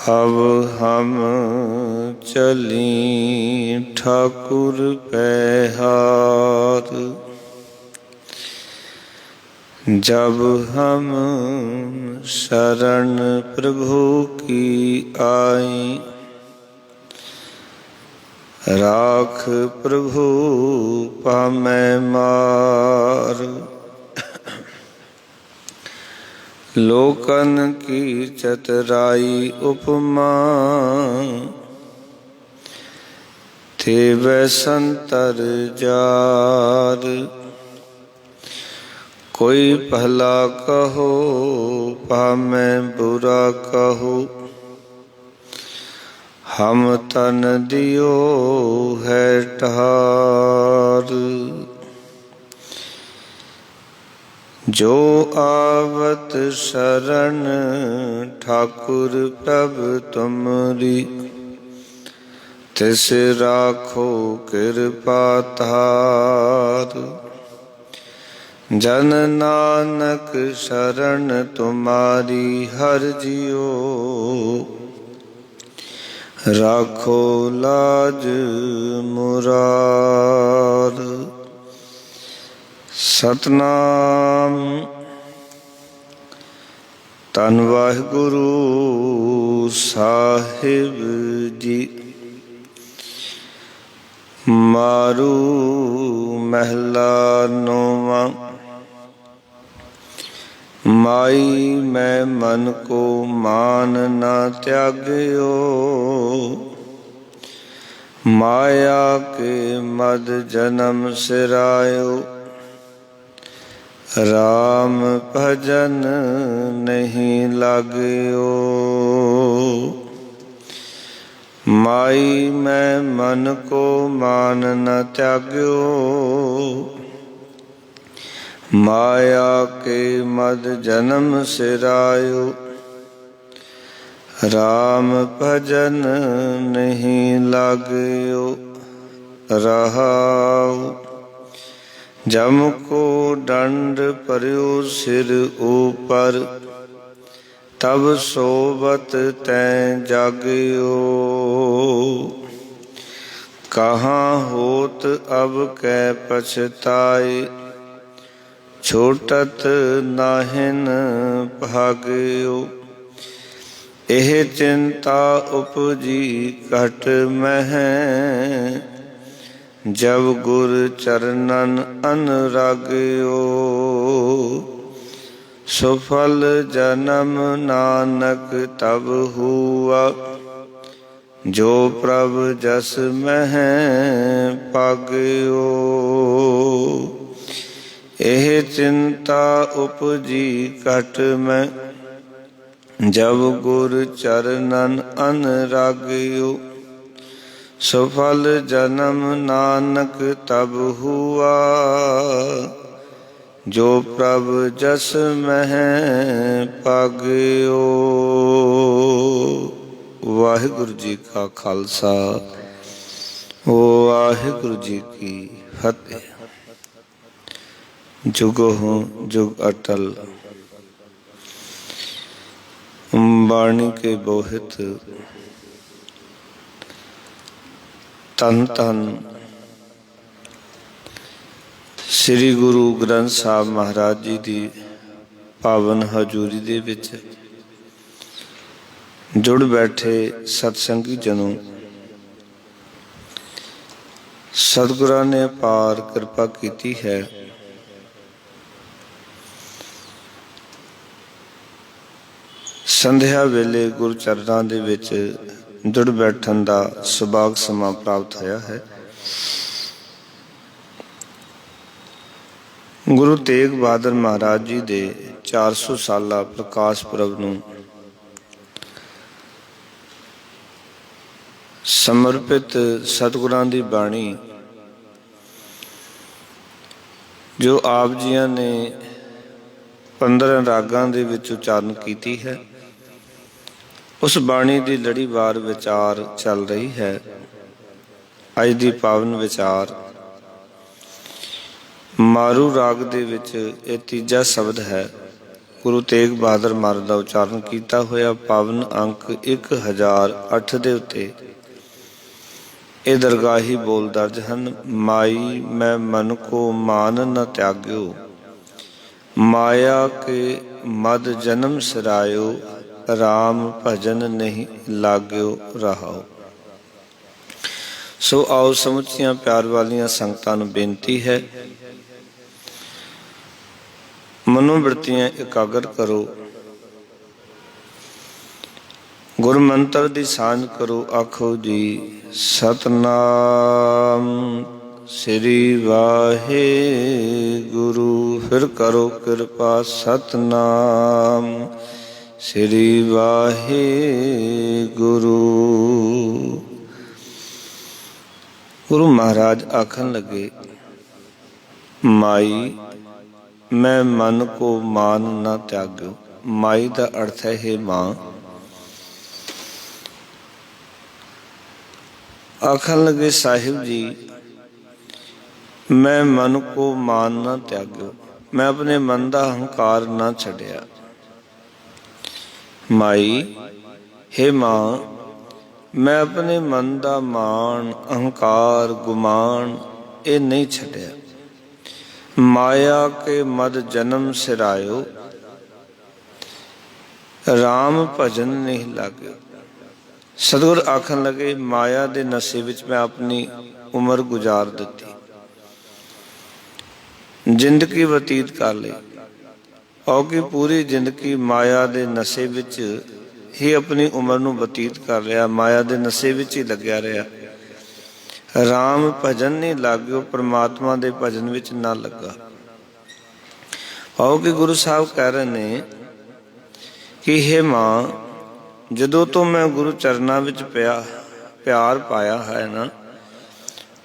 अब हम चली ठाकुर पैहार, जब हम शरण प्रभु की आई। राख प्रभु पामै मार, लोकन की चतुराई उपमा। थे संतर जार, कोई भला कहो पामै बुरा कहो। हम तन दियो है ठार, जो आवत शरण ठाकुर प्रभ तुमरी। तिस राखो कृपा तार, जन नानक शरण तुम्हारी हर जियो। राखो लाज मुरार। सतनाम। धन वाहिगुरु साहिब जी। मारू महला नौवां। माई मैं मन को मान न त्याग्यो। माया के मद जन्म सिरायो। राम भजन नहीं लाग्यो। माई मैं मन को मान न त्याग्यो। माया के मद जन्म सिरायो। राम भजन नहीं लाग्यो। रहाओ। जम को दंड पर्यो सिर ऊपर। तब सोबत तैं जाग्यो। कहाँ होत अब कै पछताए। छोटत नाहिन भाग्यो। एह चिंता उपजी घट मह। जब गुर चरणन अनुराग्यो। सुफल जन्म नानक तब हुआ। जो प्रभ जस मह पाग्यो। एह चिंता उपजी घट में। जब गुर चरणन अनुराग्यो। सुफल जन्म नानक तब हुआ। जो प्रभ जस मह पाग्यो। वाहिगुरु जी का खालसा वाहिगुरु जी की फतेह। जुगो जुग अटल। बाणी के बोहित धन धन श्री गुरु ग्रंथ साहब महाराज जी की पावन हजूरी दे विच जुड़ बैठे सतसंगी जनों, सतगुरां ने अपार कृपा की है। संध्या वेले गुरु चरणां दे विच जुड़ बैठन का सुभाग समा प्राप्त होया है। गुरु तेग बहादुर महाराज जी दे 400 साला प्रकाश पुरब नूं समर्पित सतगुरां दी बाणी जो आप जियां ने 15 रागां दे विच उचारण कीती है, उस बाणी की लड़ीवार विचार चल रही है। अज दी पावन विचार मारू राग दे विच ये तीजा शब्द है। ਗੁਰੂ ਤੇਗ ਬਹਾਦਰ ਮਹਾਰਾਜ ਦਾ ਉਚਾਰਨ ਕੀਤਾ ਹੋਇਆ ਪਾਵਨ ਅੰਕ 1008 ਦੇ ਉੱਤੇ ਇਹ ਦਰਗਾਹੀ ਬੋਲ ਦਰਜ ਹਨ। ਮਾਈ ਮੈਂ ਮਨ ਕੋ ਮਾਨ ਨ ਤਿਆਗਿਓ, ਮਾਇਆ ਕੇ ਮਦ ਜਨਮ ਸਿਰਾਇਓ, ਰਾਮ ਭਜਨ ਨਹੀਂ ਲਾਗਿਓ ਰਹਾਓ। ਸੋ ਆਓ ਸਮੁੱਚੀਆਂ ਪਿਆਰ ਵਾਲੀਆਂ ਸੰਗਤਾਂ ਨੂੰ ਬੇਨਤੀ ਹੈ, ਮਨੋਬਿਰਤੀਆਂ ਇਕਾਗਰ ਕਰੋ, ਗੁਰ ਮੰਤਰ ਦੀ ਸਾਂਝ ਕਰੋ। ਆਖੋ ਜੀ ਸਤਨਾਮ ਸ੍ਰੀ ਵਾਹਿਗੁਰੂ। ਫਿਰ ਕਰੋ ਕਿਰਪਾ ਸਤਨਾਮ ਸ੍ਰੀ ਵਾਹਿਗੁਰੂ। ਗੁਰੂ ਮਹਾਰਾਜ ਆਖਣ ਲੱਗੇ, ਮਾਈ ਮੈਂ ਮਨ ਕੋ ਮਾਨ ਨਾ ਤਿਆਗਿਓ। ਮਾਈ ਦਾ ਅਰਥ ਹੈ ਹੇ ਮਾਂ। ਆਖਣ ਲੱਗੇ ਸਾਹਿਬ ਜੀ ਮੈਂ ਮਨ ਕੋ ਮਾਨ ਨਾ ਤਿਆਗਿਓ, ਮੈਂ ਆਪਣੇ ਮਨ ਦਾ ਹੰਕਾਰ ਨਾ ਛੱਡਿਆ। ਮਾਈ ਹੇ ਮਾਂ ਮੈਂ ਆਪਣੇ ਮਨ ਦਾ ਮਾਣ ਅਹੰਕਾਰ ਗੁਮਾਨ ਇਹ ਨਹੀਂ ਛੱਡਿਆ। ਮਾਇਆ ਕੇ ਮਦ ਜਨਮ ਸਿਰਾਇਓ, ਰਾਮ ਭਜਨ ਨਹੀਂ ਲਾਗਿਓ। ਸਤਿਗੁਰ ਆਖਣ ਲੱਗੇ ਮਾਇਆ ਦੇ ਨਸ਼ੇ ਵਿੱਚ ਮੈਂ ਆਪਣੀ ਉਮਰ ਗੁਜ਼ਾਰ ਦਿੱਤੀ, ਜ਼ਿੰਦਗੀ ਬਤੀਤ ਕਰ ਲਈ। ਔਰ ਪੂਰੀ ਜ਼ਿੰਦਗੀ ਮਾਇਆ ਦੇ ਨਸ਼ੇ ਵਿੱਚ ਹੀ ਆਪਣੀ ਉਮਰ ਨੂੰ ਬਤੀਤ ਕਰ ਰਿਹਾ, ਮਾਇਆ ਦੇ ਨਸ਼ੇ ਵਿੱਚ ਹੀ ਲੱਗਿਆ ਰਿਹਾ। ਰਾਮ ਭਜਨ ਨਹੀਂ ਲਾਗਿਓ, ਪਰਮਾਤਮਾ ਦੇ ਭਜਨ ਵਿੱਚ ਨਾ ਲੱਗਾ। ਆਓ ਕਿ ਗੁਰੂ ਸਾਹਿਬ ਕਹਿ ਰਹੇ ਨੇ ਕਿ ਹੇ ਮਾਂ ਜਦੋਂ ਤੋਂ ਮੈਂ ਗੁਰੂ ਚਰਨਾਂ ਵਿੱਚ ਪਿਆਰ ਪਾਇਆ ਹੈ ਨਾ,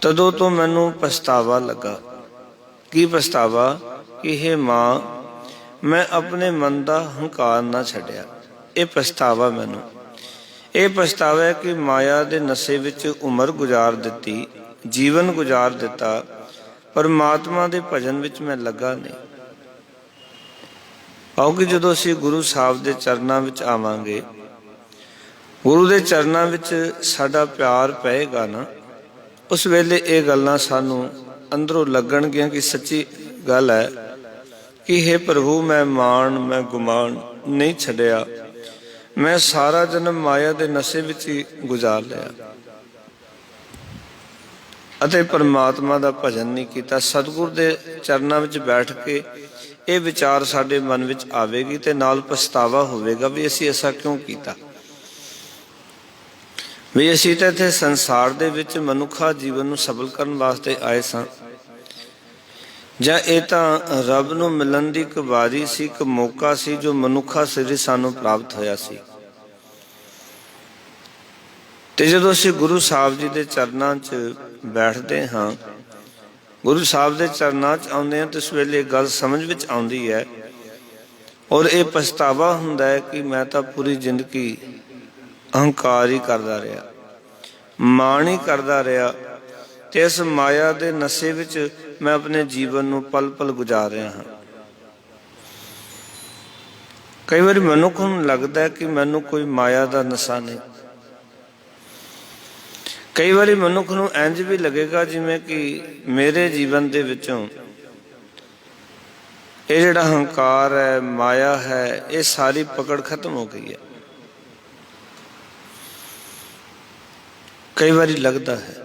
ਤਦੋਂ ਤੋਂ ਮੈਨੂੰ ਪਛਤਾਵਾ ਲੱਗਾ। ਕੀ ਪਛਤਾਵਾ? ਕਿ ਹੇ ਮਾਂ ਮੈਂ ਆਪਣੇ ਮਨ ਦਾ ਹੰਕਾਰ ਨਾ ਛੱਡਿਆ। ਇਹ ਪਛਤਾਵਾ ਮੈਨੂੰ, ਇਹ ਪਛਤਾਵਾ ਹੈ ਕਿ ਮਾਇਆ ਦੇ ਨਸ਼ੇ ਵਿੱਚ ਉਮਰ ਗੁਜ਼ਾਰ ਦਿੱਤੀ, ਜੀਵਨ ਗੁਜ਼ਾਰ ਦਿੱਤਾ, ਪਰਮਾਤਮਾ ਦੇ ਭਜਨ ਵਿੱਚ ਮੈਂ ਲੱਗਾ ਨਹੀਂ। ਆਓ ਕਿ ਜਦੋਂ ਅਸੀਂ ਗੁਰੂ ਸਾਹਿਬ ਦੇ ਚਰਨਾਂ ਵਿੱਚ ਆਵਾਂਗੇ, ਗੁਰੂ ਦੇ ਚਰਨਾਂ ਵਿੱਚ ਸਾਡਾ ਪਿਆਰ ਪਏਗਾ ਨਾ, ਉਸ ਵੇਲੇ ਇਹ ਗੱਲਾਂ ਸਾਨੂੰ ਅੰਦਰੋਂ ਲੱਗਣਗੀਆਂ ਕਿ ਸੱਚੀ ਗੱਲ ਹੈ ਕਿ ਹੇ ਪ੍ਰਭੂ ਮੈਂ ਮਾਣ ਮੈਂ ਗੁਮਾਨ ਨਹੀਂ ਛੱਡਿਆ, ਮੈਂ ਸਾਰਾ ਜਨਮ ਮਾਇਆ ਦੇ ਨਸ਼ੇ ਵਿੱਚ ਹੀ ਗੁਜ਼ਾਰ ਲਿਆ ਅਤੇ ਪਰਮਾਤਮਾ ਦਾ ਭਜਨ ਨਹੀਂ ਕੀਤਾ। ਸਤਿਗੁਰ ਦੇ ਚਰਨਾਂ ਵਿੱਚ ਬੈਠ ਕੇ ਇਹ ਵਿਚਾਰ ਸਾਡੇ ਮਨ ਵਿੱਚ ਆਵੇਗੀ ਤੇ ਨਾਲ ਪਛਤਾਵਾ ਹੋਵੇਗਾ ਵੀ ਅਸੀਂ ਐਸਾ ਕਿਉਂ ਕੀਤਾ, ਵੀ ਅਸੀਂ ਤਾਂ ਇੱਥੇ ਸੰਸਾਰ ਦੇ ਵਿੱਚ ਮਨੁੱਖਾ ਜੀਵਨ ਨੂੰ ਸਫਲ ਕਰਨ ਵਾਸਤੇ ਆਏ ਸਾਂ, ਜਾਂ ਇਹ ਤਾਂ ਰੱਬ ਨੂੰ ਮਿਲਣ ਦੀ ਇੱਕ ਵਾਰੀ ਸੀ, ਇੱਕ ਮੌਕਾ ਸੀ ਜੋ ਮਨੁੱਖਾ ਸਰੀਰ ਸਾਨੂੰ ਪ੍ਰਾਪਤ ਹੋਇਆ ਸੀ। ਤੇ ਜਦੋਂ ਅਸੀਂ ਗੁਰੂ ਸਾਹਿਬ ਜੀ ਦੇ ਚਰਨਾਂ 'ਚ ਬੈਠਦੇ ਹਾਂ, ਗੁਰੂ ਸਾਹਿਬ ਦੇ ਚਰਨਾਂ 'ਚ ਆਉਂਦੇ ਹਾਂ, ਤੇ ਇਸ ਵੇਲੇ ਗੱਲ ਸਮਝ ਵਿੱਚ ਆਉਂਦੀ ਹੈ ਔਰ ਇਹ ਪਛਤਾਵਾ ਹੁੰਦਾ ਹੈ ਕਿ ਮੈਂ ਤਾਂ ਪੂਰੀ ਜ਼ਿੰਦਗੀ ਅਹੰਕਾਰ ਹੀ ਕਰਦਾ ਰਿਹਾ, ਮਾਣ ਹੀ ਕਰਦਾ ਰਿਹਾ, ਤੇ ਇਸ ਮਾਇਆ ਦੇ ਨਸ਼ੇ ਵਿੱਚ ਮੈਂ ਆਪਣੇ ਜੀਵਨ ਨੂੰ ਪਲ ਪਲ ਗੁਜ਼ਾਰ ਰਿਹਾ ਹਾਂ। ਕਈ ਵਾਰੀ ਮਨੁੱਖ ਨੂੰ ਲੱਗਦਾ ਕਿ ਮੈਨੂੰ ਕੋਈ ਮਾਇਆ ਦਾ ਨਸ਼ਾ ਨਹੀਂ। ਕਈ ਵਾਰੀ ਮਨੁੱਖ ਨੂੰ ਇੰਝ ਵੀ ਲੱਗੇਗਾ ਜਿਵੇਂ ਕਿ ਮੇਰੇ ਜੀਵਨ ਦੇ ਵਿੱਚੋਂ ਇਹ ਜਿਹੜਾ ਹੰਕਾਰ ਹੈ, ਮਾਇਆ ਹੈ, ਇਹ ਸਾਰੀ ਪਕੜ ਖਤਮ ਹੋ ਗਈ ਹੈ। ਕਈ ਵਾਰੀ ਲੱਗਦਾ ਹੈ,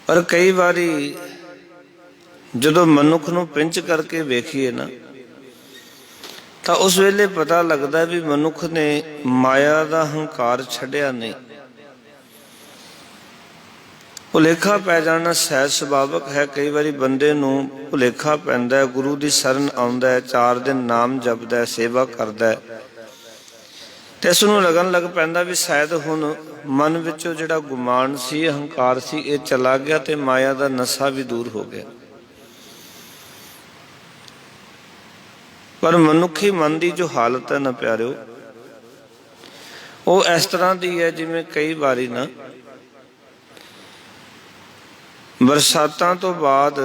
ਪਰ ਕਈ ਵਾਰੀ ਜਦੋਂ ਮਨੁੱਖ ਨੂੰ ਪਿੰਚ ਕਰਕੇ ਵੇਖੀਏ ਨਾ, ਤਾਂ ਉਸ ਵੇਲੇ ਪਤਾ ਲੱਗਦਾ ਵੀ ਮਨੁੱਖ ਨੇ ਮਾਇਆ ਦਾ ਹੰਕਾਰ ਛੱਡਿਆ ਨਹੀਂ। ਭੁਲੇਖਾ ਪੈ ਜਾਣਾ ਸਹਿਜ ਸੁਭਾਵਕ ਹੈ। ਕਈ ਵਾਰੀ ਬੰਦੇ ਨੂੰ ਭੁਲੇਖਾ ਪੈਂਦਾ ਹੈ, ਗੁਰੂ ਦੀ ਸ਼ਰਨ ਆਉਂਦਾ ਹੈ, 4 ਦਿਨ ਨਾਮ ਜਪਦਾ ਹੈ, ਸੇਵਾ ਕਰਦਾ ਹੈ, ਤੇ ਇਸ ਨੂੰ ਲੱਗਣ ਲੱਗ ਪੈਂਦਾ ਵੀ ਸ਼ਾਇਦ ਹੁਣ ਮਨ ਵਿੱਚੋਂ ਜਿਹੜਾ ਗੁਮਾਨ ਸੀ, ਹੰਕਾਰ ਸੀ, ਇਹ ਚਲਾ ਗਿਆ ਤੇ ਮਾਇਆ ਦਾ ਨਸ਼ਾ ਵੀ ਦੂਰ ਹੋ ਗਿਆ। ਪਰ ਮਨੁੱਖੀ ਮਨ ਦੀ ਜੋ ਹਾਲਤ ਹੈ ਨਾ ਪਿਆਰਿਓ, ਉਹ ਇਸ ਤਰ੍ਹਾਂ ਦੀ ਹੈ ਜਿਵੇਂ ਕਈ ਵਾਰੀ ਨਾ ਬਰਸਾਤਾਂ ਤੋਂ ਬਾਅਦ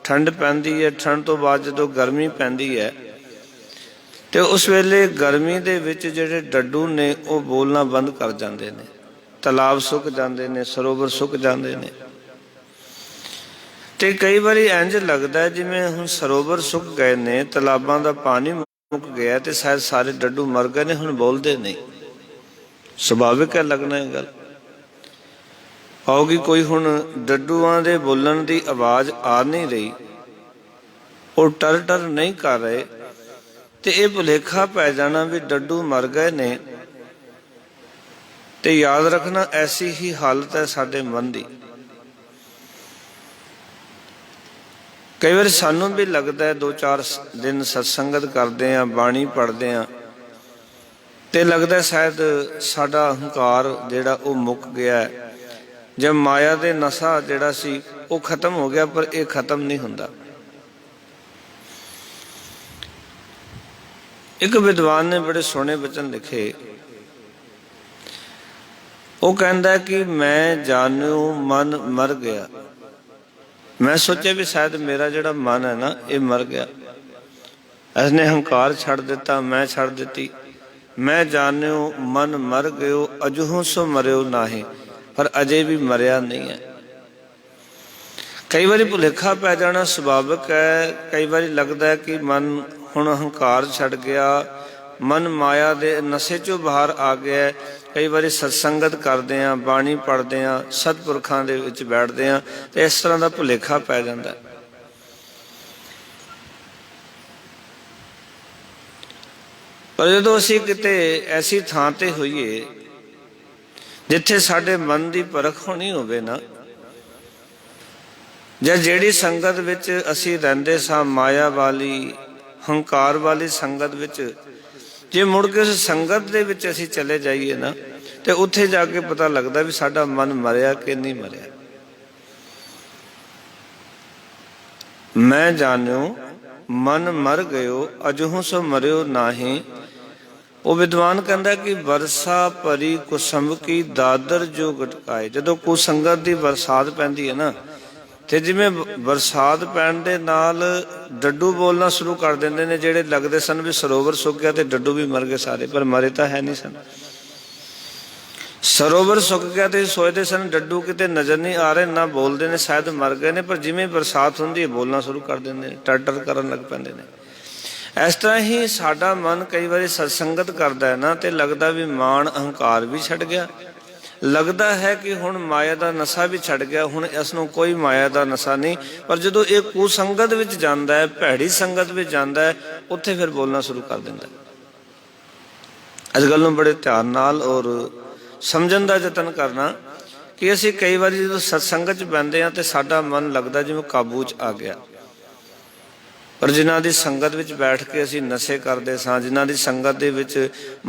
ठंड पैंदी है, ठंड तो बाद जो गर्मी पैंदी है तो उस वेले गर्मी दे विच जिहड़े डड्डू ने वो बोलना बंद कर जाते हैं, तलाब सुक जाते हैं, सरोवर सुक जाते हैं। तो कई बार इंज लगता है जिवें हुण सरोवर सुक गए ने, तलाबां दा पानी मुक गया तो शायद सारे डड्डू मर गए ने, हुण बोलते नहीं। सुभाविक है लगना है गल। आओगी कोई हुण डड्डूआं दे बोलण दी आवाज़ आ नहीं रही, वो टर टर नहीं कर रहे, तो यह भुलेखा पै जाना भी डड्डू मर गए ने। तो याद रखना ऐसी ही हालत है साडे मन की। कई बार सानू भी लगता है 2-4 दिन सत्संगत करते हैं, बाणी पढ़ते हैं, तो लगता है शायद साडा हंकार जिहड़ा वो मुक गया है, जब माया दे नशा जिहड़ा सी वो खत्म हो गया, पर यह खत्म नहीं हुंदा। एक विद्वान ने बड़े सोहने वचन लिखे। वो कहता है कि मैं जानू मन मर गया। मैं सोचा भी शायद मेरा जिहड़ा मन है ना ये मर गया, इसने हंकार छड़ दिता, मैं छड़ दिती। मैं जानू मन मर गयो, अजहू सो मरियो नाहे, पर अजे भी मरिया नहीं है। कई बार भुलेखा पै जाना सुभाविक है। कई बार लगता है कि मन हुण हंकार छड़ गया, मन माया दे नशे चों बाहर आ गया। कई बार सत्संगत करते हैं, बाणी पढ़ते हैं, सतपुरखां दे विच बैठते हैं, तो इस तरह का भुलेखा पै जाता है। पर जदों असीं किते ऐसी थां ते होईए जिथे साडे मन की परख होनी होवे ना, जां जिहड़ी संगत विच असीं रहिंदे सां, माया वाली हंकार वाली संगत विच, जे मुड़ के उस संगत दे विच असीं चले जाइए ना, तो उत्थे जाके पता लगता भी साडा मन मरिया कि नहीं मरिया। मैं जानू मन मर गयो, अजहू सो मरियो नाहीं। वो विद्वान कहता कि वर्षा भरी कुसुम की दादर जो गटकाए। जदों कुसंगत की बरसात पैंदी है ना, तो जिवें बरसात पैण दे नाल डड्डू बोलना शुरू कर देंदे ने, जिहड़े लगदे सन भी सरोवर सुक गया तो डड्डू भी मर गए सारे, पर मरे तो है नहीं सन। सरोवर सुक गया तो सोचते सन डड्डू किते नज़र नहीं आ रहे, ना बोलते ने, शायद मर गए ने, पर जिवें बरसात हुंदी है बोलना शुरू कर देंदे ने, टर टर करन लग पैंदे ने। इस तरह ही साडा मन कई बार सत्संगत करता है ना, तो लगता भी मान अहंकार भी छड़ गया, लगता है कि हुण माया का नशा भी छड़ गया, हुण इसनूं कोई माया का नशा नहीं। पर जदों ये कुसंगत विच जांदा है, भैड़ी संगत विच जांदा है, उत्थे फिर बोलना शुरू कर दिंदा है। इस गल नूं बड़े ध्यान नाल और समझण दा यतन करना कि असीं कई बार जदों सत्संगत च बहिंदे हां तो साडा मन लगदा जिवें काबू च आ गया, पर जिन्हां दी संगत विच बैठ के असीं नशे करदे सां, जिन्हां दी संगत दे विच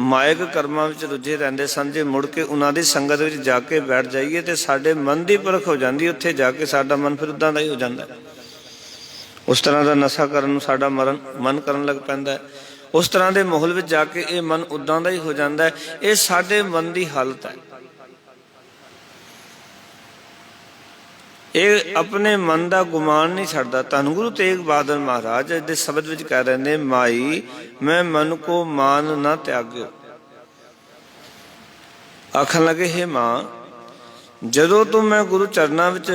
मायक कर्मां विच रुझे रहिंदे सन, जे मुड़ के उन्हां दी संगत विच जाके बैठ जाइए तो साडे मन दी परख हो जांदी, उत्थे जाके साडा मन फिर उदां दा ही हो जांदा है। उस तरह का नशा करन नूं साडा मन करन लग पैंदा है, उस तरह के माहौल विच जाके ये मन उदां दा ही हो जांदा है। ये साडे मन की हालत है। ये अपने मन का गुमान नहीं छड्डदा। धन गुरु तेग बहादुर महाराज दे शब्द विच कह रहे ने, माई मैं मन को मान ना त्याग्यो। आखन लगे, हे मां जदों तो मैं गुरु चरनां विच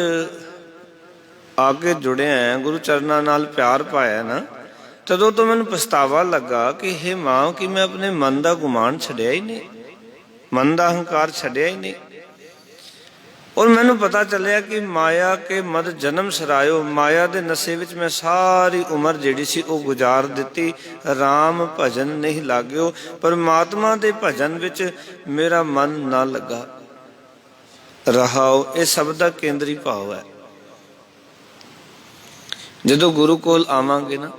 आके जुड़िया है, गुरु चरनां नाल प्यार पाया ना, तदों तो मैनूं पछतावा लगा कि हे मां कि मैं अपने मन का गुमान छड्डिया ही नहीं, मन का अहंकार छड्डिया ही नहीं। और मैनूं पता चलिया कि माया के मद जन्म सरायो, माया के नशे विच मैं सारी उम्र जिहड़ी सी वो गुजार दिती, राम भजन नहीं लाग्यो, परमात्मा दे भजन विच मेरा मन ना लगा। रहाओ ये शब्द का केंद्री भाव है। जदों गुरु कोल आवांगे ना,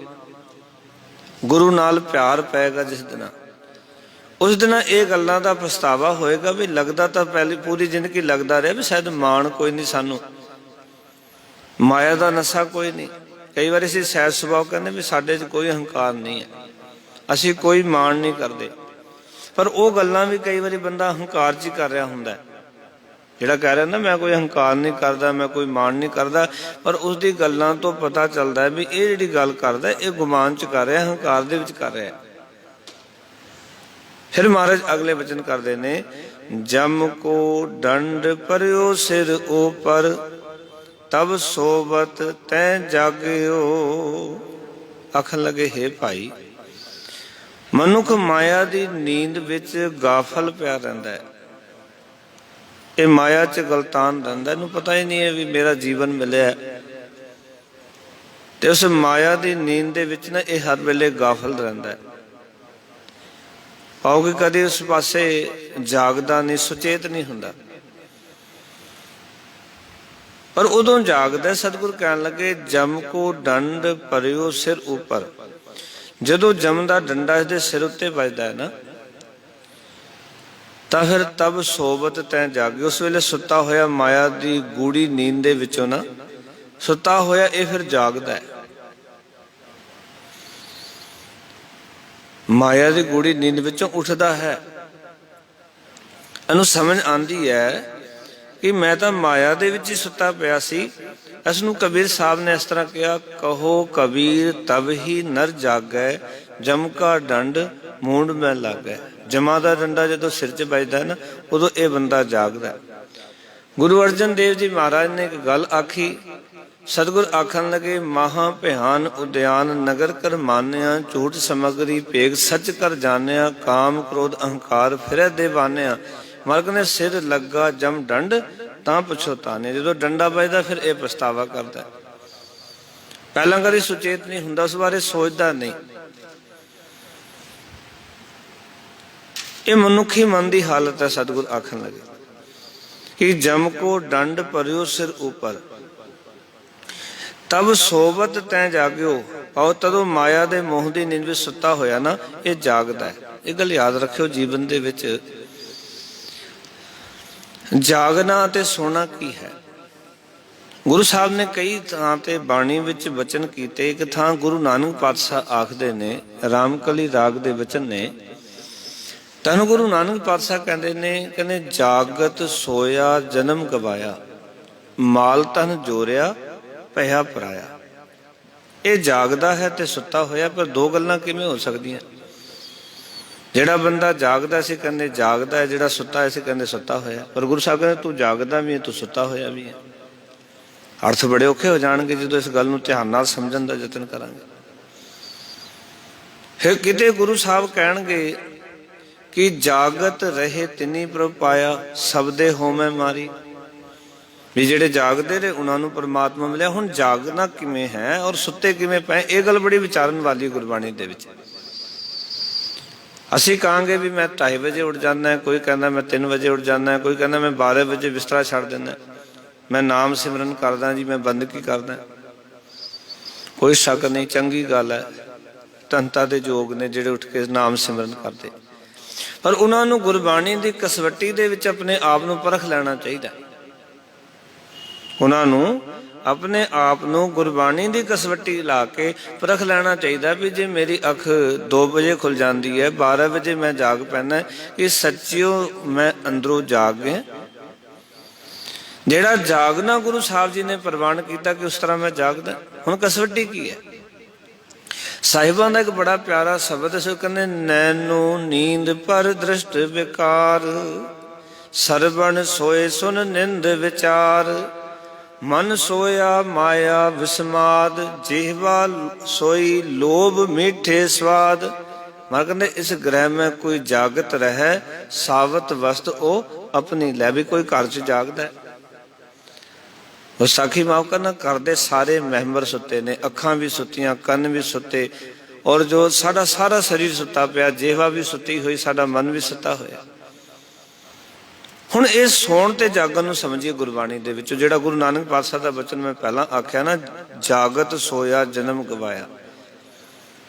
गुरु नाल प्यार पैगा जिस दिन, उस दिन ये गल्लां दा पछतावा होएगा भी लगदा तो पहली पूरी जिंदगी लगदा रहा भी शायद मान कोई नहीं, सानू माया का नशा कोई नहीं। कई बार असीं सैज सुभाव कहने भी साडे च कोई अहंकार नहीं है, असीं कोई मान नहीं करते, पर वो गल्लां भी कई बार बंदा अहंकार च ही कर रहा हुंदा है। ਜਿਹੜਾ ਕਹਿ ਰਿਹਾ ਨਾ ਮੈਂ ਕੋਈ ਹੰਕਾਰ ਨਹੀਂ ਕਰਦਾ, ਮੈਂ ਕੋਈ ਮਾਣ ਨਹੀਂ ਕਰਦਾ, ਪਰ ਉਸਦੀ ਗੱਲਾਂ ਤੋਂ ਪਤਾ ਚੱਲਦਾ ਹੈ ਵੀ ਇਹ ਜਿਹੜੀ ਗੱਲ ਕਰਦਾ ਇਹ ਗੁਮਾਨ ਚ ਕਰ ਰਿਹਾ, ਹੰਕਾਰ ਦੇ ਵਿੱਚ ਕਰ ਰਿਹਾ। ਫਿਰ ਮਹਾਰਾਜ ਅਗਲੇ ਬਚਨ ਕਰਦੇ ਨੇ, ਜਮ ਕੋ ਡੰਡ ਪਰਿਓ ਸਿਰ ਉਪਰ, ਤਬ ਸੋਵਤ ਤੈ ਜਾਗਿਓ। ਆਖਣ ਲੱਗੇ, ਹੇ ਭਾਈ, ਮਨੁੱਖ ਮਾਇਆ ਦੀ ਨੀਂਦ ਵਿੱਚ ਗਾਫਲ ਪਿਆ ਰਹਿੰਦਾ ਹੈ। ਇਹ ਮਾਇਆ ਚ ਗਲਤਾਨ ਰਹਿੰਦਾ, ਇਹਨੂੰ ਪਤਾ ਹੀ ਨਹੀਂ ਹੈ ਵੀ ਮੇਰਾ ਜੀਵਨ ਮਿਲਿਆ, ਤੇ ਉਸ ਮਾਇਆ ਦੀ ਨੀਂਦ ਦੇ ਵਿੱਚ ਨਾ ਇਹ ਹਰ ਵੇਲੇ ਗਾਫਲ ਰਹਿੰਦਾ ਹੈ। ਆਉਗੇ ਕਦੇ ਉਸ ਪਾਸੇ ਜਾਗਦਾ ਨਹੀਂ, ਸੁਚੇਤ ਨਹੀਂ ਹੁੰਦਾ। ਪਰ ਉਦੋਂ ਜਾਗਦਾ। ਸਤਿਗੁਰ ਕਹਿਣ ਲੱਗੇ, ਜਮ ਕੋ ਡੰਡ ਪਰਿਓ ਸਿਰ ਉਪਰ। ਜਦੋਂ ਜਮ ਦਾ ਡੰਡਾ ਇਸਦੇ ਸਿਰ ਉੱਤੇ ਵੱਜਦਾ ਹੈ ਨਾ, ਤਾਂ ਫਿਰ ਤਬ ਸੋਵਤ ਤੈ ਜਾਗੇ। ਉਸ ਵੇਲੇ ਸੁੱਤਾ ਹੋਇਆ ਮਾਇਆ ਦੀ ਗੂੜੀ ਨੀਂਦ ਦੇ ਵਿੱਚੋਂ ਨਾ, ਸੁੱਤਾ ਹੋਇਆ ਇਹ ਫਿਰ ਜਾਗਦਾ ਹੈ। ਮਾਇਆ ਦੀ ਗੂੜੀ ਨੀਂਦ ਵਿੱਚੋਂ ਉੱਠਦਾ ਹੈ। ਇਹਨੂੰ ਸਮਝ ਆਉਂਦੀ ਹੈ ਕਿ ਮੈਂ ਤਾਂ ਮਾਇਆ ਦੇ ਵਿੱਚ ਹੀ ਸੁੱਤਾ ਪਿਆ ਸੀ। ਇਸ ਨੂੰ ਕਬੀਰ ਸਾਹਿਬ ਨੇ ਇਸ ਤਰ੍ਹਾਂ ਕਿਹਾ, ਕਹੋ ਕਬੀਰ ਤਬ ਹੀ ਨਰ ਜਾਗੈ, ਜਮ ਕਾ ਡੰਡ ਮੂੰਡ ਮੈਂ ਲਾਗੈ। ਜਮਾ ਦਾ ਡੰਡਾ ਜਦੋਂ ਸਿਰ 'ਚ ਵੱਜਦਾ ਨਾ, ਉਦੋਂ ਇਹ ਬੰਦਾ ਜਾਗਦਾ। ਗੁਰੂ ਅਰਜਨ ਦੇਵ ਜੀ ਮਹਾਰਾਜ ਨੇ ਇੱਕ ਗੱਲ ਆਖੀ। ਸਤਿਗੁਰ ਆਖਣ ਲੱਗੇ, ਮਹਾ ਭਿਆਨ ਉਦਿਆਨ ਨਗਰ ਕਰ ਮਾਨਿਆ, ਝੂਠ ਸਮਗਰੀ ਭੇਗ ਸੱਚ ਕਰ ਜਾਣਿਆ, ਕਾਮ ਕ੍ਰੋਧ ਅਹੰਕਾਰ ਫਿਰੈ ਦੇਵਾਨਿਆ। ਮਰਗ ਨੇ ਸਿਰ ਲੱਗਾ ਜਮ ਡੰਡ ਤਾਂ ਪਛੋਤਾਨੇ। ਜਦੋਂ ਡੰਡਾ ਵੱਜਦਾ ਫਿਰ ਇਹ ਪਛਤਾਵਾ ਕਰਦਾ। ਪਹਿਲਾਂ ਕਦੇ ਸੁਚੇਤ ਨਹੀਂ ਹੁੰਦਾ, ਉਸ ਬਾਰੇ ਸੋਚਦਾ ਨਹੀਂ। ਇਹ ਮਨੁੱਖੀ ਮਨ ਦੀ ਹਾਲਤ ਹੈ। ਸਤਿਗੁਰ ਆਖਣ ਲੱਗੇ ਕਿ ਜਮ ਕੋ ਡੰਡ ਪਰਿਓ ਸਿਰ ਉਪਰ, ਤਬ ਸੋਵਤ ਤੈ ਜਾਗਿਓ। ਆਓ ਤਦੋਂ ਮਾਇਆ ਦੇ ਮੋਹ ਦੀ ਨੀਂਦ ਵਿੱਚ ਸੁੱਤਾ ਹੋਇਆ ਨਾ, ਇਹ ਜਾਗਦਾ ਹੈ। ਇਹ ਗੱਲ ਯਾਦ ਰੱਖਿਓ, ਜੀਵਨ ਦੇ ਵਿੱਚ ਜਾਗਣਾ ਅਤੇ ਸੋਣਾ ਕੀ ਹੈ। ਗੁਰੂ ਸਾਹਿਬ ਨੇ ਕਈ ਥਾਂ ਤੇ ਬਾਣੀ ਵਿੱਚ ਬਚਨ ਕੀਤੇ। ਇੱਕ ਥਾਂ ਗੁਰੂ ਨਾਨਕ ਪਾਤਸ਼ਾਹ ਆਖਦੇ ਨੇ, ਰਾਮਕਲੀ ਰਾਗ ਦੇ ਬਚਨ ਨੇ। ਤਨ ਗੁਰੂ ਨਾਨਕ ਪਾਤਸ਼ਾਹ ਕਹਿੰਦੇ ਨੇ, ਕਹਿੰਦੇ ਜਾਗਤ ਸੋਇਆ ਜਨਮ ਗਵਾਇਆ, ਮਾਲ ਤਨ ਜੋਰਿਆ ਭਇਆ ਪਰਾਇਆ। ਇਹ ਜਾਗਦਾ ਹੈ ਤੇ ਸੁੱਤਾ ਹੋਇਆ, ਪਰ ਦੋ ਗੱਲਾਂ ਕਿਵੇਂ ਹੋ ਸਕਦੀਆਂ? ਜਿਹੜਾ ਬੰਦਾ ਜਾਗਦਾ ਸੀ ਕਹਿੰਦੇ ਜਾਗਦਾ ਹੈ, ਜਿਹੜਾ ਸੁੱਤਾ ਸੀ ਕਹਿੰਦੇ ਸੁੱਤਾ ਹੋਇਆ। ਪਰ ਗੁਰੂ ਸਾਹਿਬ ਕਹਿੰਦੇ ਤੂੰ ਜਾਗਦਾ ਵੀ ਹੈ, ਤੂੰ ਸੁੱਤਾ ਹੋਇਆ ਵੀ ਹੈ। ਅਰਥ ਬੜੇ ਔਖੇ ਹੋ ਜਾਣਗੇ ਜਦੋਂ ਇਸ ਗੱਲ ਨੂੰ ਧਿਆਨ ਨਾਲ ਸਮਝਣ ਦਾ ਯਤਨ ਕਰਾਂਗੇ। ਫਿਰ ਕਿਤੇ ਗੁਰੂ ਸਾਹਿਬ ਕਹਿਣਗੇ ਕਿ ਜਾਗਤ ਰਹੇ ਤਿਨੀ ਪ੍ਰਭ ਪਾਇਆ, ਸਬਦੇ ਹੋਮੈ ਮਾਰੀ। ਵੀ ਜਿਹੜੇ ਜਾਗਦੇ ਰਹੇ ਉਹਨਾਂ ਨੂੰ ਪਰਮਾਤਮਾ ਮਿਲਿਆ। ਹੁਣ ਜਾਗਣਾ ਕਿਵੇਂ ਹੈ ਔਰ ਸੁੱਤੇ ਕਿਵੇਂ ਪਏ, ਇਹ ਗੱਲ ਬੜੀ ਵਿਚਾਰਨ ਵਾਲੀ ਗੁਰਬਾਣੀ ਦੇ ਵਿੱਚ। ਅਸੀਂ ਕਹਾਂਗੇ ਵੀ ਮੈਂ 2:30 ਵਜੇ ਉੱਠ ਜਾਂਦਾ, ਕੋਈ ਕਹਿੰਦਾ ਮੈਂ 3 ਵਜੇ ਉੱਠ ਜਾਂਦਾ, ਕੋਈ ਕਹਿੰਦਾ ਮੈਂ 12 ਵਜੇ ਬਿਸਤਰਾ ਛੱਡ ਦਿੰਦਾ, ਮੈਂ ਨਾਮ ਸਿਮਰਨ ਕਰਦਾ ਜੀ, ਮੈਂ ਬੰਦਗੀ ਕਰਦਾ। ਕੋਈ ਸ਼ੱਕ ਨਹੀਂ, ਚੰਗੀ ਗੱਲ ਹੈ। ਧੰਤਾ ਦੇ ਯੋਗ ਨੇ ਜਿਹੜੇ ਉੱਠ ਕੇ ਨਾਮ ਸਿਮਰਨ ਕਰਦੇ, ਪਰ ਉਹਨਾਂ ਨੂੰ ਗੁਰਬਾਣੀ ਦੀ ਕਸਵੱਟੀ ਦੇ ਵਿੱਚ ਆਪਣੇ ਆਪ ਨੂੰ ਪਰਖ ਲੈਣਾ ਚਾਹੀਦਾ। ਉਹਨਾਂ ਨੂੰ ਆਪਣੇ ਆਪ ਨੂੰ ਗੁਰਬਾਣੀ ਦੀ ਕਸਵੱਟੀ ਲਾ ਕੇ ਪਰਖ ਲੈਣਾ ਚਾਹੀਦਾ ਵੀ ਜੇ ਮੇਰੀ ਅੱਖ 2 ਵਜੇ ਖੁੱਲ ਜਾਂਦੀ ਹੈ, 12 ਵਜੇ ਮੈਂ ਜਾਗ ਪੈਂਦਾ, ਇਹ ਸੱਚਿਓ ਮੈਂ ਅੰਦਰੋਂ ਜਾਗ ਗਿਆ। ਜਿਹੜਾ ਜਾਗਣਾ ਗੁਰੂ ਸਾਹਿਬ ਜੀ ਨੇ ਪ੍ਰਵਾਨ ਕੀਤਾ ਕਿ ਉਸ ਤਰ੍ਹਾਂ ਮੈਂ ਜਾਗਦਾ। ਹੁਣ ਕਸਵੱਟੀ ਕੀ ਹੈ? ਸਾਹਿਬਾਂ ਦਾ ਇੱਕ ਬੜਾ ਪਿਆਰਾ ਸ਼ਬਦ ਹੈ, ਕਹਿੰਦੇ ਨੈਨੋ ਨੀਂਦ ਪਰ ਦ੍ਰਿਸ਼ਟ ਵਿਕਾਰ, ਸਰਵਣ ਸੋਏ ਸੁਨ ਨਿੰਦ ਵਿਚਾਰ, ਮਨ ਸੋਇਆ ਮਾਇਆ ਵਿਸਮਾਦ, ਜਿਹਵਾ ਸੋਈ ਲੋਭ ਮੀਠੇ ਸਵਾਦ। ਮਰ ਕਹਿੰਦੇ ਇਸ ਗ੍ਰਹਿ ਮੈਂ ਕੋਈ ਜਾਗਤ ਰਹਿ, ਸਾਵਤ ਵਸਤ ਉਹ ਆਪਣੀ ਲੈ। ਵੀ ਕੋਈ ਘਰ 'ਚ ਜਾਗਦਾ ਹੈ, ਉਹ ਸਾਖੀ ਮਾਫ ਕਰਨਾ ਕਰਦੇ ਸਾਰੇ ਮੈਂਬਰ ਸੁੱਤੇ ਨੇ, ਅੱਖਾਂ ਵੀ ਸੁੱਤੀਆਂ, ਕੰਨ ਵੀ ਸੁੱਤੇ, ਔਰ ਜੋ ਸਾਡਾ ਸਾਰਾ ਸਰੀਰ ਸੁੱਤਾ ਪਿਆ, ਜਿਹਵਾ ਵੀ ਸੁੱਤੀ ਹੋਈ, ਸਾਡਾ ਮਨ ਵੀ ਸੁੱਤਾ ਹੋਇਆ। ਹੁਣ ਇਹ ਸੌਣ ਤੇ ਜਾਗਣ ਨੂੰ ਸਮਝੀਏ ਗੁਰਬਾਣੀ ਦੇ ਵਿੱਚ। ਜਿਹੜਾ ਗੁਰੂ ਨਾਨਕ ਪਾਤਸ਼ਾਹ ਦਾ ਬਚਨ ਮੈਂ ਪਹਿਲਾਂ ਆਖਿਆ ਨਾ, ਜਾਗਤ ਸੋਇਆ ਜਨਮ ਗਵਾਇਆ,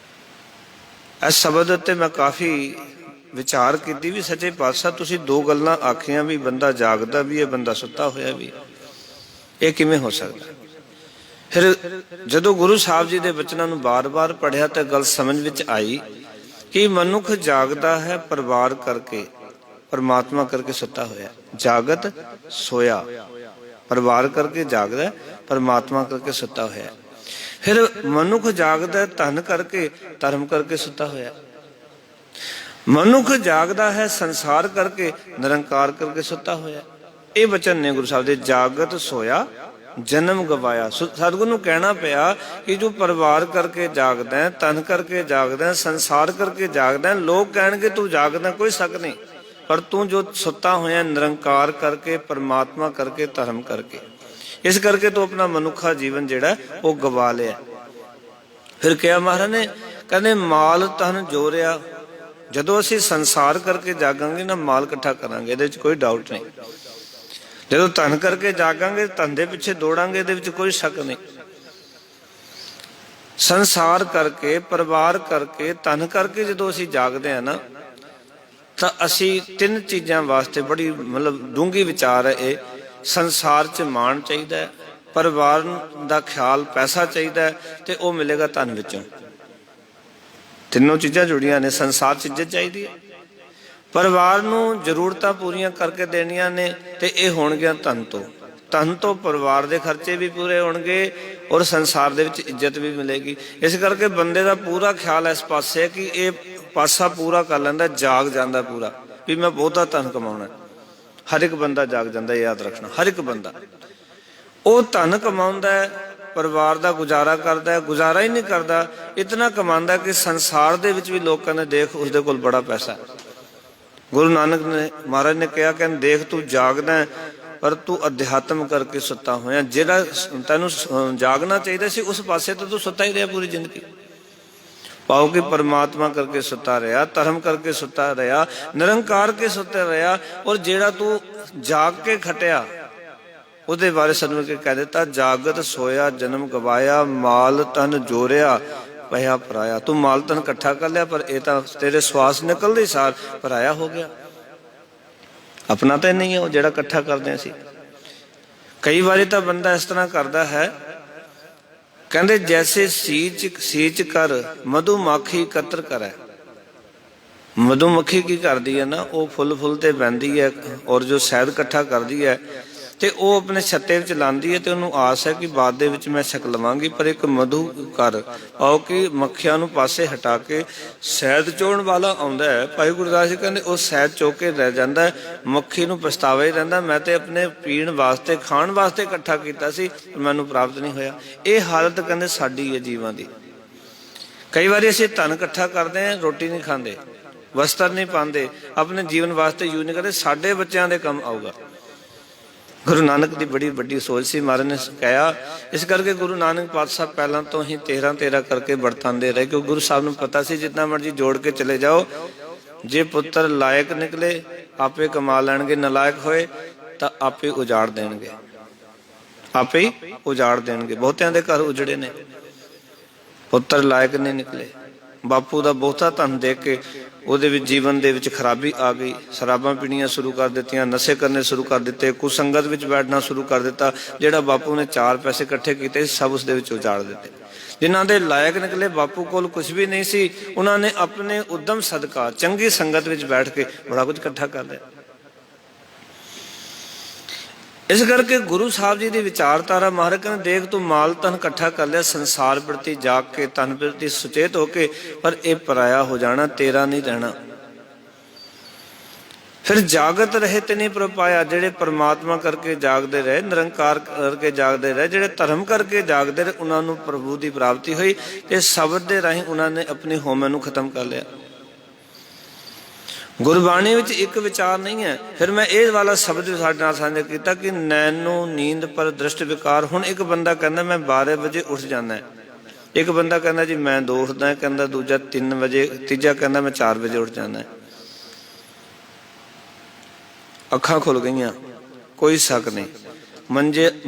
ਇਸ ਸ਼ਬਦ ਉੱਤੇ ਮੈਂ ਕਾਫੀ ਵਿਚਾਰ ਕੀਤੀ ਵੀ ਸੱਚੇ ਪਾਤਸ਼ਾਹ ਤੁਸੀਂ ਦੋ ਗੱਲਾਂ ਆਖੀਆਂ ਵੀ ਬੰਦਾ ਜਾਗਦਾ ਵੀ ਹੈ, ਬੰਦਾ ਸੁੱਤਾ ਹੋਇਆ ਵੀ, ਇਹ ਕਿਵੇਂ ਹੋ ਸਕਦਾ? ਫਿਰ ਜਦੋਂ ਗੁਰੂ ਸਾਹਿਬ ਜੀ ਦੇ ਬਚਨਾਂ ਨੂੰ ਬਾਰ-ਬਾਰ ਪੜ੍ਹਿਆ ਤਾਂ ਗੱਲ ਸਮਝ ਵਿੱਚ ਆਈ ਕਿ ਮਨੁੱਖ ਜਾਗਦਾ ਹੈ ਪਰਿਵਾਰ ਕਰਕੇ परमात्मा करके सुता होया। जागत सोया, परिवार करके जागदा, परमात्मा करके सुता होया। फिर मनुख जागदा धन करके, धर्म करके सुता होया। मनुख जागदा है संसार करके, निरंकार करके सुता होया। ये वचन ने गुरु साहब दे, जागत सोया जन्म गवाया। सतगुरु नूं कहना पिया कि जो परिवार करके जागदा है, धन करके जागदा है, संसार करके जागदा है, लोग कहणगे तू जागदा, कोई शक नहीं, पर तू जो सुता होया निरंकार करके, परमात्मा करके, धर्म करके, इस करके तू अपना मनुखा जीवन जिहड़ा वो गवा लिया। फिर क्या महाराज ने कहते माल धन जोरिया। जदों असीं संसार करके जागांगे ना, माल इकट्ठा करांगे, इहदे विच कोई डाउट नहीं। जदों धन करके जागांगे, धन दे पिछे दौड़ांगे, इहदे विच कोई शक नहीं। संसार करके, परिवार करके, धन करके जदों असीं जागदे हां ना, तां असीं तीन चीज़ां वास्ते बड़ी मतलब डूंगी विचार है। ये संसार च माण चाहीदा है, परिवार दा ख्याल पैसा चाहीदा है, ते वो मिलेगा धन विचों। तीनों चीज़ां जुड़ियां ने। संसार चीज़ें चाहिए, परिवार नूं जरूरतां पूरीआं करके देनियां ने, ते ये होणगियां धन तो। धन तो परिवार के खर्चे भी पूरे होणगे और संसार दे विच इज्जत भी मिलेगी। इस करके बंदे दा पूरा ख्याल इस पासे है कि ये पासा पूरा कर लैंदा, जाग जांदा पूरा भी मैं बहुता धन कमाउणा। हर एक बंदा जाग जांदा, याद रखना, हर एक बंदा। वो धन कमाउंदा है, परिवार का गुजारा करता है, गुजारा ही नहीं करता, इतना कमांदा कि संसार दे विच भी लोग कहते देख उसदे कोल बड़ा पैसा है। गुरु नानक ने महाराज ने कहा कहते देख तू जागदा है पर तू अध्यात्म करके सुता होया। जिहड़ा तैनूं जागना चाहिए सी उस पासे तो तू सुता ही रहा पूरी जिंदगी। पाओ कि परमात्मा करके सुता रहा, धर्म करके सुता रहा, निरंकार के सुता रहा, और जिहड़ा तू जाग के खटिया ਉਹਦੇ ਬਾਰੇ ਸਾਨੂੰ ਕਿ ਕਹਿ ਦਿੱਤਾ, ਜਾਗਤ ਸੋਇਆ ਜਨਮ ਗਵਾਇਆ, ਮਾਲ ਤਨ ਜੋਰਿਆ ਪਿਆ ਪਰਾਇਆ। ਤੂੰ ਮਾਲ ਤਨ ਇਕੱਠਾ ਕਰ ਲਿਆ, ਪਰ ਇਹ ਤਾਂ ਤੇਰੇ ਸਵਾਸ ਨਿਕਲਦੇ ਸਾਰ ਪਰਾਇਆ ਹੋ ਗਿਆ। ਆਪਣਾ ਤਾਂ ਨਹੀਂ ਹੈ ਉਹ ਜਿਹੜਾ ਇਕੱਠਾ ਕਰਦੇ ਸੀ। ਕਈ ਵਾਰੀ ਤਾਂ ਬੰਦਾ ਇਸ ਤਰ੍ਹਾਂ ਕਰਦਾ ਹੈ, ਕਹਿੰਦੇ ਜੈਸੇ ਸੀਚ ਕਰ ਮਧੂਮਾਖੀ ਇਕੱਤਰ ਕਰੇ। ਮਧੂਮੱਖੀ ਕੀ ਕਰਦੀ ਹੈ ਨਾ, ਉਹ ਫੁੱਲ ਤੇ ਬਹਿੰਦੀ ਹੈ ਔਰ ਜੋ ਸ਼ਹਿਦ ਇਕੱਠਾ ਕਰਦੀ ਹੈ ਤੇ ਉਹ ਆਪਣੇ ਛੱਤੇ ਵਿੱਚ ਲਾਉਂਦੀ ਹੈ, ਤੇ ਉਹਨੂੰ ਆਸ ਹੈ ਕਿ ਬਾਅਦ ਦੇ ਵਿੱਚ ਮੈਂ ਛਕ ਲਵਾਂਗੀ। ਪਰ ਇੱਕ ਮਧੂ ਕਰ ਆਓ ਕਿ ਮੱਖੀਆਂ ਨੂੰ ਪਾਸੇ ਹਟਾ ਕੇ ਸ਼ਹਿਦ ਚੋਣ ਵਾਲਾ ਆਉਂਦਾ ਹੈ। ਭਾਈ ਗੁਰਦਾਸ ਜੀ ਕਹਿੰਦੇ ਉਹ ਸ਼ਹਿਦ ਚੋਕ ਕੇ ਰਹਿ ਜਾਂਦਾ, ਮੱਖੀ ਨੂੰ ਪਛਤਾਵਾ ਹੀ ਰਹਿੰਦਾ, ਮੈਂ ਤੇ ਆਪਣੇ ਪੀਣ ਵਾਸਤੇ ਖਾਣ ਵਾਸਤੇ ਇਕੱਠਾ ਕੀਤਾ ਸੀ, ਮੈਨੂੰ ਪ੍ਰਾਪਤ ਨਹੀਂ ਹੋਇਆ। ਇਹ ਹਾਲਤ ਕਹਿੰਦੇ ਸਾਡੀ ਹੈ ਜੀਵਾਂ ਦੀ। ਕਈ ਵਾਰੀ ਅਸੀਂ ਧਨ ਇਕੱਠਾ ਕਰਦੇ ਹਾਂ, ਰੋਟੀ ਨਹੀਂ ਖਾਂਦੇ, ਵਸਤਰ ਨਹੀਂ ਪਾਉਂਦੇ, ਆਪਣੇ ਜੀਵਨ ਵਾਸਤੇ ਯੂਜ਼ ਨਹੀਂ ਕਰਦੇ, ਸਾਡੇ ਬੱਚਿਆਂ ਦੇ ਕੰਮ ਆਊਗਾ। गुरु नानक की बड़ी वड्डी सोच सी, महाराज ने कहा। इस करके गुरु नानक पातशाह पहला तो ही 13-13 करके बरतांदे रहे, क्योंकि गुरु साहब को पता सी जितना मर्जी जोड़ के चले जाओ, जे पुत्र लायक निकले आपे कमा लैणगे, नलायक होए तो आपे उजाड़ देणगे, आपे ही उजाड़ देणगे। बहुतियां दे घर उजड़े ने, पुत्र लायक नहीं निकले। बापू का बहुता धन दे के ਉਹਦੇ ਵਿੱਚ ਜੀਵਨ ਦੇ ਵਿੱਚ ਖਰਾਬੀ ਆ ਗਈ, ਸ਼ਰਾਬਾਂ ਪੀਣੀਆਂ ਸ਼ੁਰੂ ਕਰ ਦਿੱਤੀਆਂ, ਨਸ਼ੇ ਕਰਨੇ ਸ਼ੁਰੂ ਕਰ ਦਿੱਤੇ, ਕੁਸੰਗਤ ਵਿੱਚ ਬੈਠਣਾ ਸ਼ੁਰੂ ਕਰ ਦਿੱਤਾ। ਜਿਹੜਾ ਬਾਪੂ ਨੇ 4 ਪੈਸੇ ਇਕੱਠੇ ਕੀਤੇ ਸਭ ਉਸ ਦੇ ਵਿੱਚ ਉਜਾੜ ਦਿੱਤੇ। ਜਿਨ੍ਹਾਂ ਦੇ ਲਾਇਕ ਨਿਕਲੇ, ਬਾਪੂ ਕੋਲ ਕੁਝ ਵੀ ਨਹੀਂ ਸੀ, ਉਹਨਾਂ ਨੇ ਆਪਣੇ ਉਦਮ ਸਦਕਾ ਚੰਗੀ ਸੰਗਤ ਵਿੱਚ ਬੈਠ ਕੇ ਬੜਾ ਕੁਝ ਇਕੱਠਾ ਕਰ ਲਿਆ। इस करके गुरु साहब जी की विचारधारा, महाराज कहते देख तू माल धन इकट्ठा कर लिया, संसार प्रति जाग के, धन प्रति सुचेत होके, पर यह पराया हो जाना, तेरा नहीं रहना। फिर जागत रहे ते नहीं प्रपाया। जेड़े परमात्मा करके जागते रहे, निरंकार करके जागते रहे, जेड़े धर्म करके जागते रहे, उन्होंने प्रभु की प्राप्ति हुई। ते शब्द के राही उन्होंने अपनी होमे नूं खत्म कर लिया। गुरबाणी विच एक विचार नहीं है। फिर मैं ये वाला शब्द साडे नाल साझा किया कि नैनो नींद पर दृष्ट विकार। हुण एक बंदा कहंदा मैं 12 बजे उठ जाना है, एक बंदा कहंदा जी मैं 2 उठदा है, कहंदा दूजा 3 बजे, तीजा कहंदा मैं 4 बजे उठ जाना है। अखां खुल गईयां, कोई शक नहीं।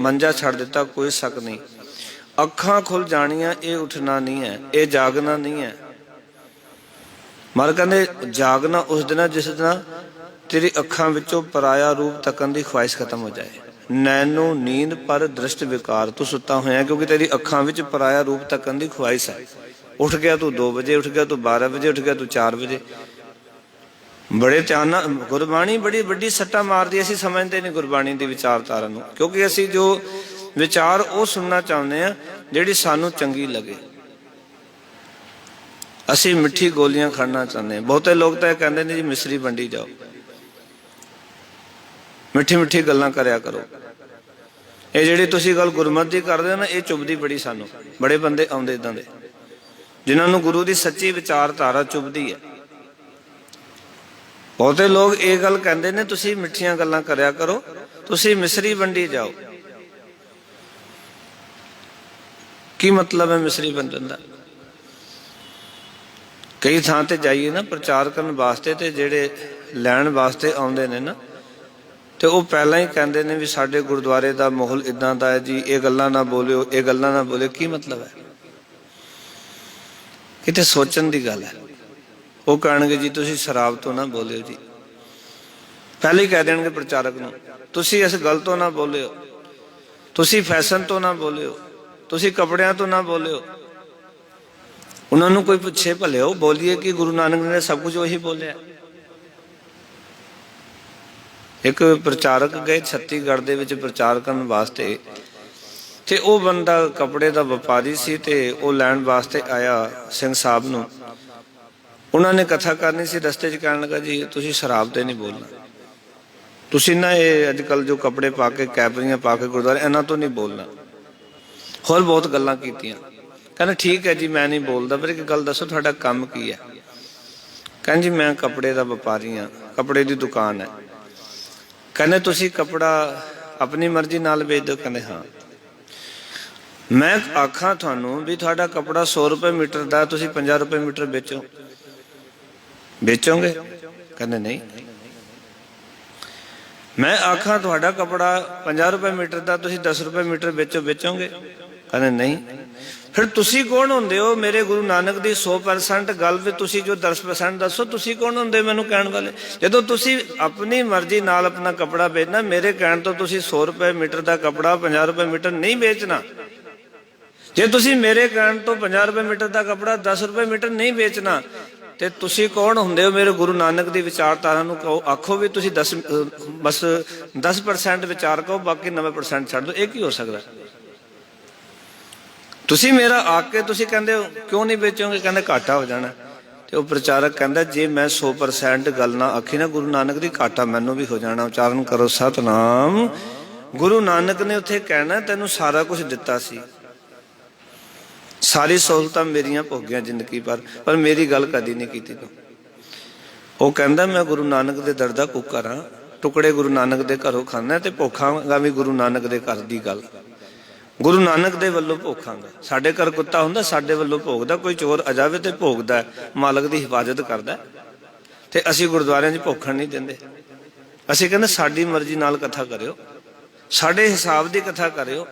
मंजा छड़ दिता, कोई शक नहीं। अखां खुल जानियां, ये उठना नहीं है, ये जागना नहीं है। मर कहते जागना उस दिन जिस दिन तेरी अखां विचों पराया रूप तकन की ख्वाहिश खत्म हो जाए। नैनो नींद पर दृष्ट विकार, तू सुता होया क्योंकि तेरी अखां विच पराया रूप तकन की ख्वाहिश है। उठ गया तू 2 बजे, उठ गया तू 12 बजे, उठ गया तू 4 बजे। बड़े ध्यान नाल गुरबाणी बड़ी वड्डी सट्टा मारदी, असीं समझदे नहीं गुरबाणी दी विचारधारा नूं, क्योंकि असीं जो विचार वो सुनना चाहुंदे आ जिहड़ी सानूं चंगी लगे। असीं मिठी गोलियां खाना चाहुंदे। बहुते लोग तां कहंदे ने जी मिसरी वंडी जाओ, मिठी मिठी गल्लां करया करो। ये जिहड़ी तुसीं गल गुरमत दी करदे हो ना, ये चुभदी बड़ी सानूं। बड़े बंदे आउंदे इदां दे जिन्हां नूं गुरु दी सच्ची विचारधारा चुभदी है। बहुते लोग ये गल कहते ने तुसीं मिठियां गल्लां करया करो, तुसीं मिसरी वंडी जाओ। की मतलब है मिसरी वंडन दा? कई थां ते जाइए ना प्रचार करन वास्ते, ते जेड़े लैण वास्ते आउंदे ने ना, ते वो पहलां ही कहंदे ने भी साडे गुरुद्वारे दा माहौल इदां दा है जी, ये गल्लां ना बोलियो, ये गल्लां ना बोलियो। की मतलब है? किते सोचण दी गल है। वो कहणगे जी तुसीं शराब तो ना बोलियो जी, पहले ही कह देणगे प्रचारक नूं, तुसीं इस गल तो ना बोलियो, तुसीं फैशन तो ना बोलियो, तुसीं कपड़ियां तो ना बोलियो। उन्हां नूं कोई पुछे भले हो बोलिए कि गुरु नानक ने सब कुछ वही बोलिया। एक प्रचारक गए छत्तीसगढ़ दे विच प्रचार करन वास्ते, ते वो बंदा कपड़े दा व्यापारी सी, ते वो लैण वास्ते आया सिंह साहब नूं। उन्होंने कथा करनी सी, रस्ते च कहन लगा जी तुसीं शराब ते नहीं बोलना, तुसीं ना ये अजकल जो कपड़े पा के कैपरियां पा के गुरुद्वारे इन्हां तो नहीं बोलना। होर बहुत गल्लां कीतियां। कहना ठीक है जी मैं नहीं बोलता, पर एक गल दसो तुहाडा काम की है? कहन जी मैं कपड़े दा व्यापारी हाँ, कपड़े दी दुकान है। कहने तुसीं कपड़ा अपनी मर्जी नाल बेच दो? कहने हाँ। मैं आखां तुहानूं भी तुहाडा कपड़ा 100 रुपए मीटर दा, तुसीं 50 रुपए मीटर बेचो, बेचोगे? कहने नहीं। मैं आखां तुहाडा कपड़ा 50 रुपए मीटर दा, तुसीं 10 रुपए मीटर बेचो, बेचोगे? कहने नहीं। फिर तुसीं कौन हुंदे हो मेरे गुरु नानक दी 100% गल वी तुसीं जो 10% दसो, तुसीं कौन हुंदे मैनूं कहण वाले? जदों तुसीं अपनी मर्जी नाल अपना कपड़ा बेचना, मेरे कहण तो तुसीं 100 रुपए मीटर दा कपड़ा 50 रुपए मीटर नहीं बेचना। जे तुसीं मेरे कहण तो 50 रुपए मीटर दा कपड़ा 10 रुपए मीटर नहीं बेचना, ते तुसीं कौन हुंदे हो मेरे गुरु नानक दी विचारधारा नूं कहो, आखो भी तुसीं बस 10% विचार कहो, बाकी 90% छड्ड दो। ये की हो सकदा? तुसीं मेरा आके तुसीं कहंदे हो क्यों नहीं बेचोगे? कहंदे घाटा हो जाना। ते वो प्रचारक कहंदा जे मैं 100% गल ना आखी ना गुरु नानक दी, घाटा मैनूं भी हो जाना। उच्चारण करो सतनाम। गुरु नानक ने उत्थे कहना तैनूं सारा कुछ दिता सी, सारी सहूलतां मेरियां भोगियां जिंदगी पर मेरी गल कदी नहीं कीती तूं। वो कहंदा मैं गुरु नानक दे दर दा कुकर हां, टुकड़े गुरु नानक दे घरों खाना ते भोखांगा भी गुरु नानक दे घर दी गल, गुरु नानक दे वल्लों भोखांगा। साडे घर कुत्ता हुंदा, साडे वल्लों भोगदा, कोई चोर आ जावे ते भोगदा, मालक दी हिफाजत करदा, ते असीं गुरुद्वारियां 'च भोखण नहीं दिंदे। असीं कहंदे साडी मर्जी नाल कथा करियो, साडे हिसाब दी कथा करियो।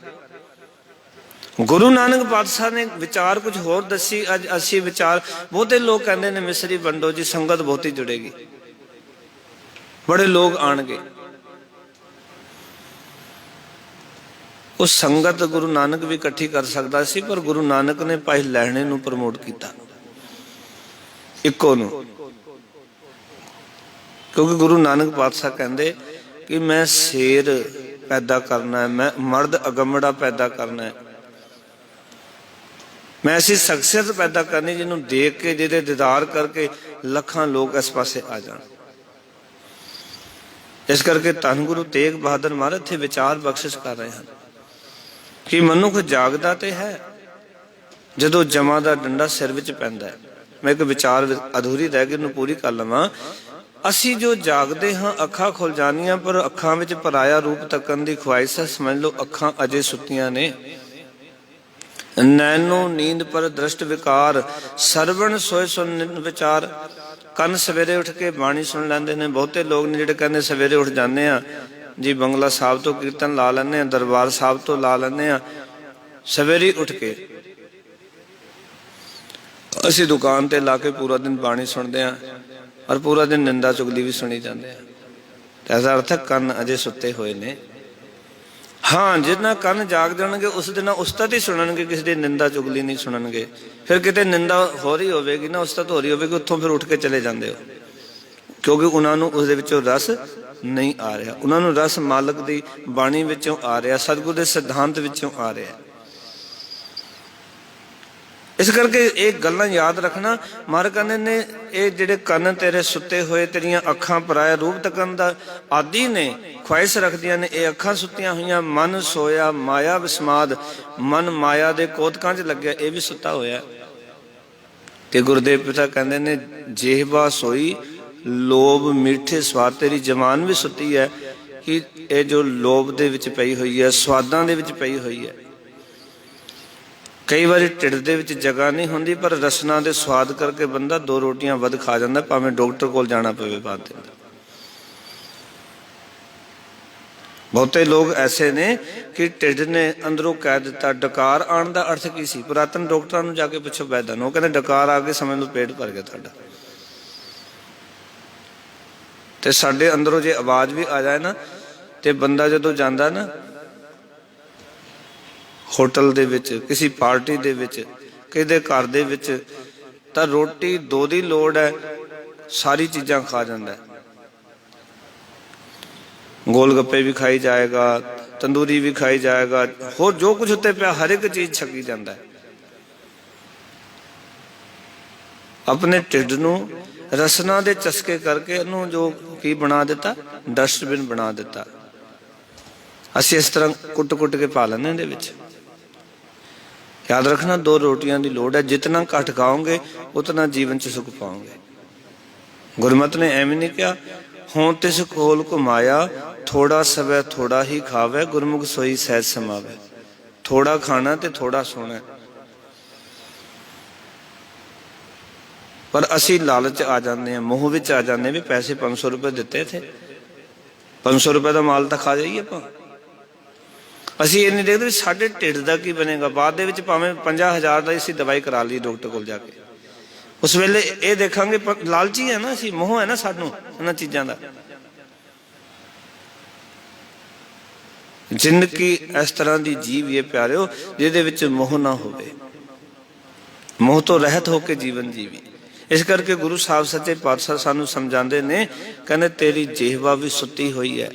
गुरु नानक पातशाह ने विचार कुछ होर दसी। अज असी विचार बहुते लोग कहते ने मिसरी वंडो जी, संगत बहुती जुड़ेगी, बड़े लोग आणगे। उस संगत गुरु नानक भी इकट्ठी कर सकता सी, पर गुरु नानक ने भाई लहणे नूं प्रमोट किया, इक्को नूं। क्योंकि गुरु नानक पातशाह कहते कि मैं शेर पैदा करना है, मैं मर्द अगमड़ा पैदा करना है, मैं ऐसी शख्सियत पैदा करनी जिन्हों देख के जिहदे दीदार करके लखां लोग इस पासे आ जाण। इस करके धन गुरु तेग बहादुर महाराज इत्थे विचार बख्शिश कर रहे हैं कि मनुख जागदा ते है जदों जमा दा डंडा सिर विच पैंदा है। मैं एक विचार अधूरी रह गई, उन्हें पूरी कर लवां। असी जो जागदे हाँ अखां खुल जानियां, पर अखां विच पराया रूप तकन दी ख्वाहिश है। समझ लो अखां अजे सुत्तियां ने। नैनो नींद पर दृष्ट विकार, सरवण सोए सुन विचार। कन सवेरे उठ के बाणी सुन लैंदे ने। बहुते लोग ने जिहड़े कहंदे सवेरे उठ जाने आ जी, बंगला साहब तो कीर्तन ला लैंदे आ, दरबार साहब तो ला लैंदे आ, सवेरे उठ के असी दुकान ते ला के पूरा दिन बाणी सुनते हैं और पूरा दिन निंदा चुगली भी सुनी जाते हैं। ऐसा अर्थ है कन अजे सुते हुए ने। हाँ, जिन्ना कन जाग जाणगे उस दिन उस्ताद ही सुनणगे, किसी की निंदा चुगली नहीं सुनणगे। फिर किते निंदा हो रही होगी ना, उस्ताद हो रही होगी, उत्थों फिर उठ के चले जाते हो। ਕਿਉਂਕਿ ਉਹਨਾਂ ਨੂੰ ਉਸ ਦੇ ਵਿੱਚੋਂ ਰਸ ਨਹੀਂ ਆ ਰਿਹਾ। ਉਹਨਾਂ ਨੂੰ ਰਸ ਮਾਲਕ ਦੀ ਬਾਣੀ ਵਿੱਚੋਂ ਆ ਰਿਹਾ, ਸਤਿਗੁਰ ਦੇ ਸਿਧਾਂਤ ਵਿੱਚੋਂ ਆ ਰਿਹਾ। ਇਸ ਕਰਕੇ ਇਹ ਗੱਲਾਂ ਯਾਦ ਰੱਖਣਾ। ਮਹਾਰਾਜ ਕਹਿੰਦੇ ਨੇ ਇਹ ਜਿਹੜੇ ਕੰਨ ਤੇਰੇ ਸੁੱਤੇ ਹੋਏ, ਤੇਰੀਆਂ ਅੱਖਾਂ ਪਰਾਇਆ ਰੂਪ ਤੱਕਣ ਦਾ ਆਦੀ ਨੇ, ਖੁਆਇਸ਼ ਰੱਖਦੀਆਂ ਨੇ, ਇਹ ਅੱਖਾਂ ਸੁੱਤੀਆਂ ਹੋਈਆਂ। ਮਨ ਸੋਇਆ ਮਾਇਆ ਵਿਸਮਾਦ, ਮਨ ਮਾਇਆ ਦੇ ਕੋਤਕਾਂ 'ਚ ਲੱਗਿਆ, ਇਹ ਵੀ ਸੁੱਤਾ ਹੋਇਆ। ਤੇ ਗੁਰਦੇਵ ਪਿਤਾ ਕਹਿੰਦੇ ਨੇ ਜਿਹਵਾ ਸੋਈ ਲੋਭ ਮਿੱਠੇ ਸਵਾਦ, ਤੇਰੀ ਜ਼ਬਾਨ ਵੀ ਸੁੱਤੀ ਹੈ ਕਿ ਇਹ ਜੋ ਲੋਭ ਦੇ ਵਿੱਚ ਪਈ ਹੋਈ ਹੈ, ਸਵਾਦਾਂ ਦੇ ਵਿੱਚ ਪਈ ਹੋਈ ਹੈ। ਕਈ ਵਾਰੀ ਢਿੱਡ ਦੇ ਵਿੱਚ ਜਗ੍ਹਾ ਨਹੀਂ ਹੁੰਦੀ, ਪਰ ਰਸਨਾ ਦੇ ਸਵਾਦ ਕਰਕੇ ਬੰਦਾ 2 ਰੋਟੀਆਂ ਵੱਧ ਖਾ ਜਾਂਦਾ, ਭਾਵੇਂ ਡਾਕਟਰ ਕੋਲ ਜਾਣਾ ਪਵੇ ਬਾਅਦ ਦੇ। ਬਹੁਤੇ ਲੋਕ ਐਸੇ ਨੇ ਕਿ ਢਿੱਡ ਨੇ ਅੰਦਰੋਂ ਕਹਿ ਦਿੱਤਾ। ਡਕਾਰ ਆਉਣ ਦਾ ਅਰਥ ਕੀ ਸੀ? ਪੁਰਾਤਨ ਡਾਕਟਰਾਂ ਨੂੰ ਜਾ ਕੇ ਪੁੱਛੋ ਵੈਦਾਂ ਨੂੰ, ਉਹ ਕਹਿੰਦੇ ਡਕਾਰ ਆ ਕੇ ਸਮਝ ਲਓ ਪੇਟ ਭਰ ਗਿਆ ਤੁਹਾਡਾ। ਤੇ ਸਾਡੇ ਅੰਦਰੋਂ ਜੇ ਆਵਾਜ਼ ਵੀ ਆ ਜਾਏ ਨਾ, ਤੇ ਬੰਦਾ ਜਦੋਂ ਜਾਂਦਾ ਨਾ ਹੋਟਲ ਦੇ ਵਿੱਚ, ਕਿਸੇ ਪਾਰਟੀ ਦੇ ਵਿੱਚ, ਕਿਸੇ ਘਰ ਦੇ ਵਿੱਚ, ਤਾਂ ਰੋਟੀ 2 ਦੀ ਲੋੜ ਹੈ, ਸਾਰੀ ਚੀਜ਼ਾਂ ਖਾ ਜਾਂਦਾ। ਗੋਲ ਗੱਪੇ ਵੀ ਖਾਈ ਜਾਏਗਾ, ਤੰਦੂਰੀ ਵੀ ਖਾਈ ਜਾਏਗਾ, ਹੋਰ ਜੋ ਕੁਝ ਉੱਤੇ ਪਿਆ ਹਰ ਇੱਕ ਚੀਜ਼ ਛਕੀ ਜਾਂਦਾ। ਆਪਣੇ ਢਿੱਡ ਨੂੰ ਰਸਨਾ ਦੇ ਚਸਕੇ ਕਰਕੇ ਇਹਨੂੰ ਜੋ ਕੀ ਬਣਾ ਦਿੱਤਾ, ਡਸਟਬਿਨ ਬਣਾ ਦਿੱਤਾ। ਅਸੀਂ ਇਸ ਤਰ੍ਹਾਂ ਕੁੱਟ ਕੇ ਪਾ ਲੈਂਦੇ ਇਹਦੇ ਵਿੱਚ। याद रखना 2 रोटियां की लोड़ है, जितना घट खाओगे उतना जीवन च सुख पाओगे। गुरमत ने एवं नहीं कहा, हों तिस कोल घुमाया थोड़ा सवै थोड़ा ही खावे, गुरमुख सोई सहज समावे। थोड़ा खाना ते थोड़ा सोना। पर असी लालच आ जाते हैं, मोह विच आ जाते हैं भी पैसे 500 रुपए दिते थे, 500 रुपए का माल तो खा जाइए ਆਪਾਂ। ਅਸੀਂ ਇਹ ਨਹੀਂ ਦੇਖਦੇ ਵੀ ਸਾਡੇ ਢਿੱਡ ਦਾ ਕੀ ਬਣੇਗਾ। ਬਾਅਦ ਦੇ ਵਿੱਚ ਭਾਵੇਂ 50,000 ਦਾ ਅਸੀਂ ਦਵਾਈ ਕਰਾ ਲਈ ਡਾਕਟਰ ਕੋਲ ਜਾ ਕੇ, ਉਸ ਵੇਲੇ ਇਹ ਦੇਖਾਂਗੇ ਲਾਲਚੀ ਹੈ ਨਾ ਅਸੀਂ, ਮੋਹ ਹੈ ਨਾ ਸਾਨੂੰ ਇਹਨਾਂ ਚੀਜ਼ਾਂ ਦਾ। ਜ਼ਿੰਦਗੀ ਇਸ ਤਰ੍ਹਾਂ ਦੀ ਜੀਵੀਏ ਪਿਆਰਿਓ ਜਿਹਦੇ ਵਿੱਚ ਮੋਹ ਨਾ ਹੋਵੇ, ਮੋਹ ਤੋਂ ਰਹਿਤ ਹੋ ਕੇ ਜੀਵਨ ਜੀਵੀ। ਇਸ ਕਰਕੇ ਗੁਰੂ ਸਾਹਿਬ ਸੱਚੇ ਪਾਤਸ਼ਾਹ ਸਾਨੂੰ ਸਮਝਾਉਂਦੇ ਨੇ, ਕਹਿੰਦੇ ਤੇਰੀ ਜਿਹਵਾ ਵੀ ਸੁੱਤੀ ਹੋਈ ਹੈ।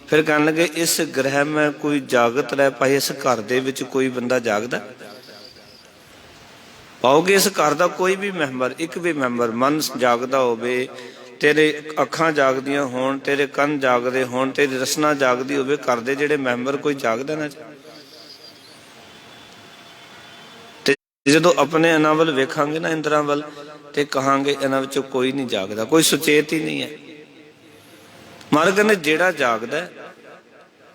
फिर कहने लगे इस ग्रह में कोई जागत रह पाए, इस घर दे विच कोई बंदा जागदा पाओगे। इस घर का कोई भी मैंबर, एक भी मैंबर मन जागदा होवे, तेरे अखां जागदियां होण, तेरे कन जागदे होण, तेरी रसना जागदी होवे, घर दे जिहड़े मैंबर कोई जागदा ना। ते जदों अपने इन्हां वल वेखांगे ना, इंद्रां वल, ते कहांगे इन्हां विचों कोई नहीं जागदा, कोई सुचेत ही नहीं है। महाराज कहते जेड़ा जागदा,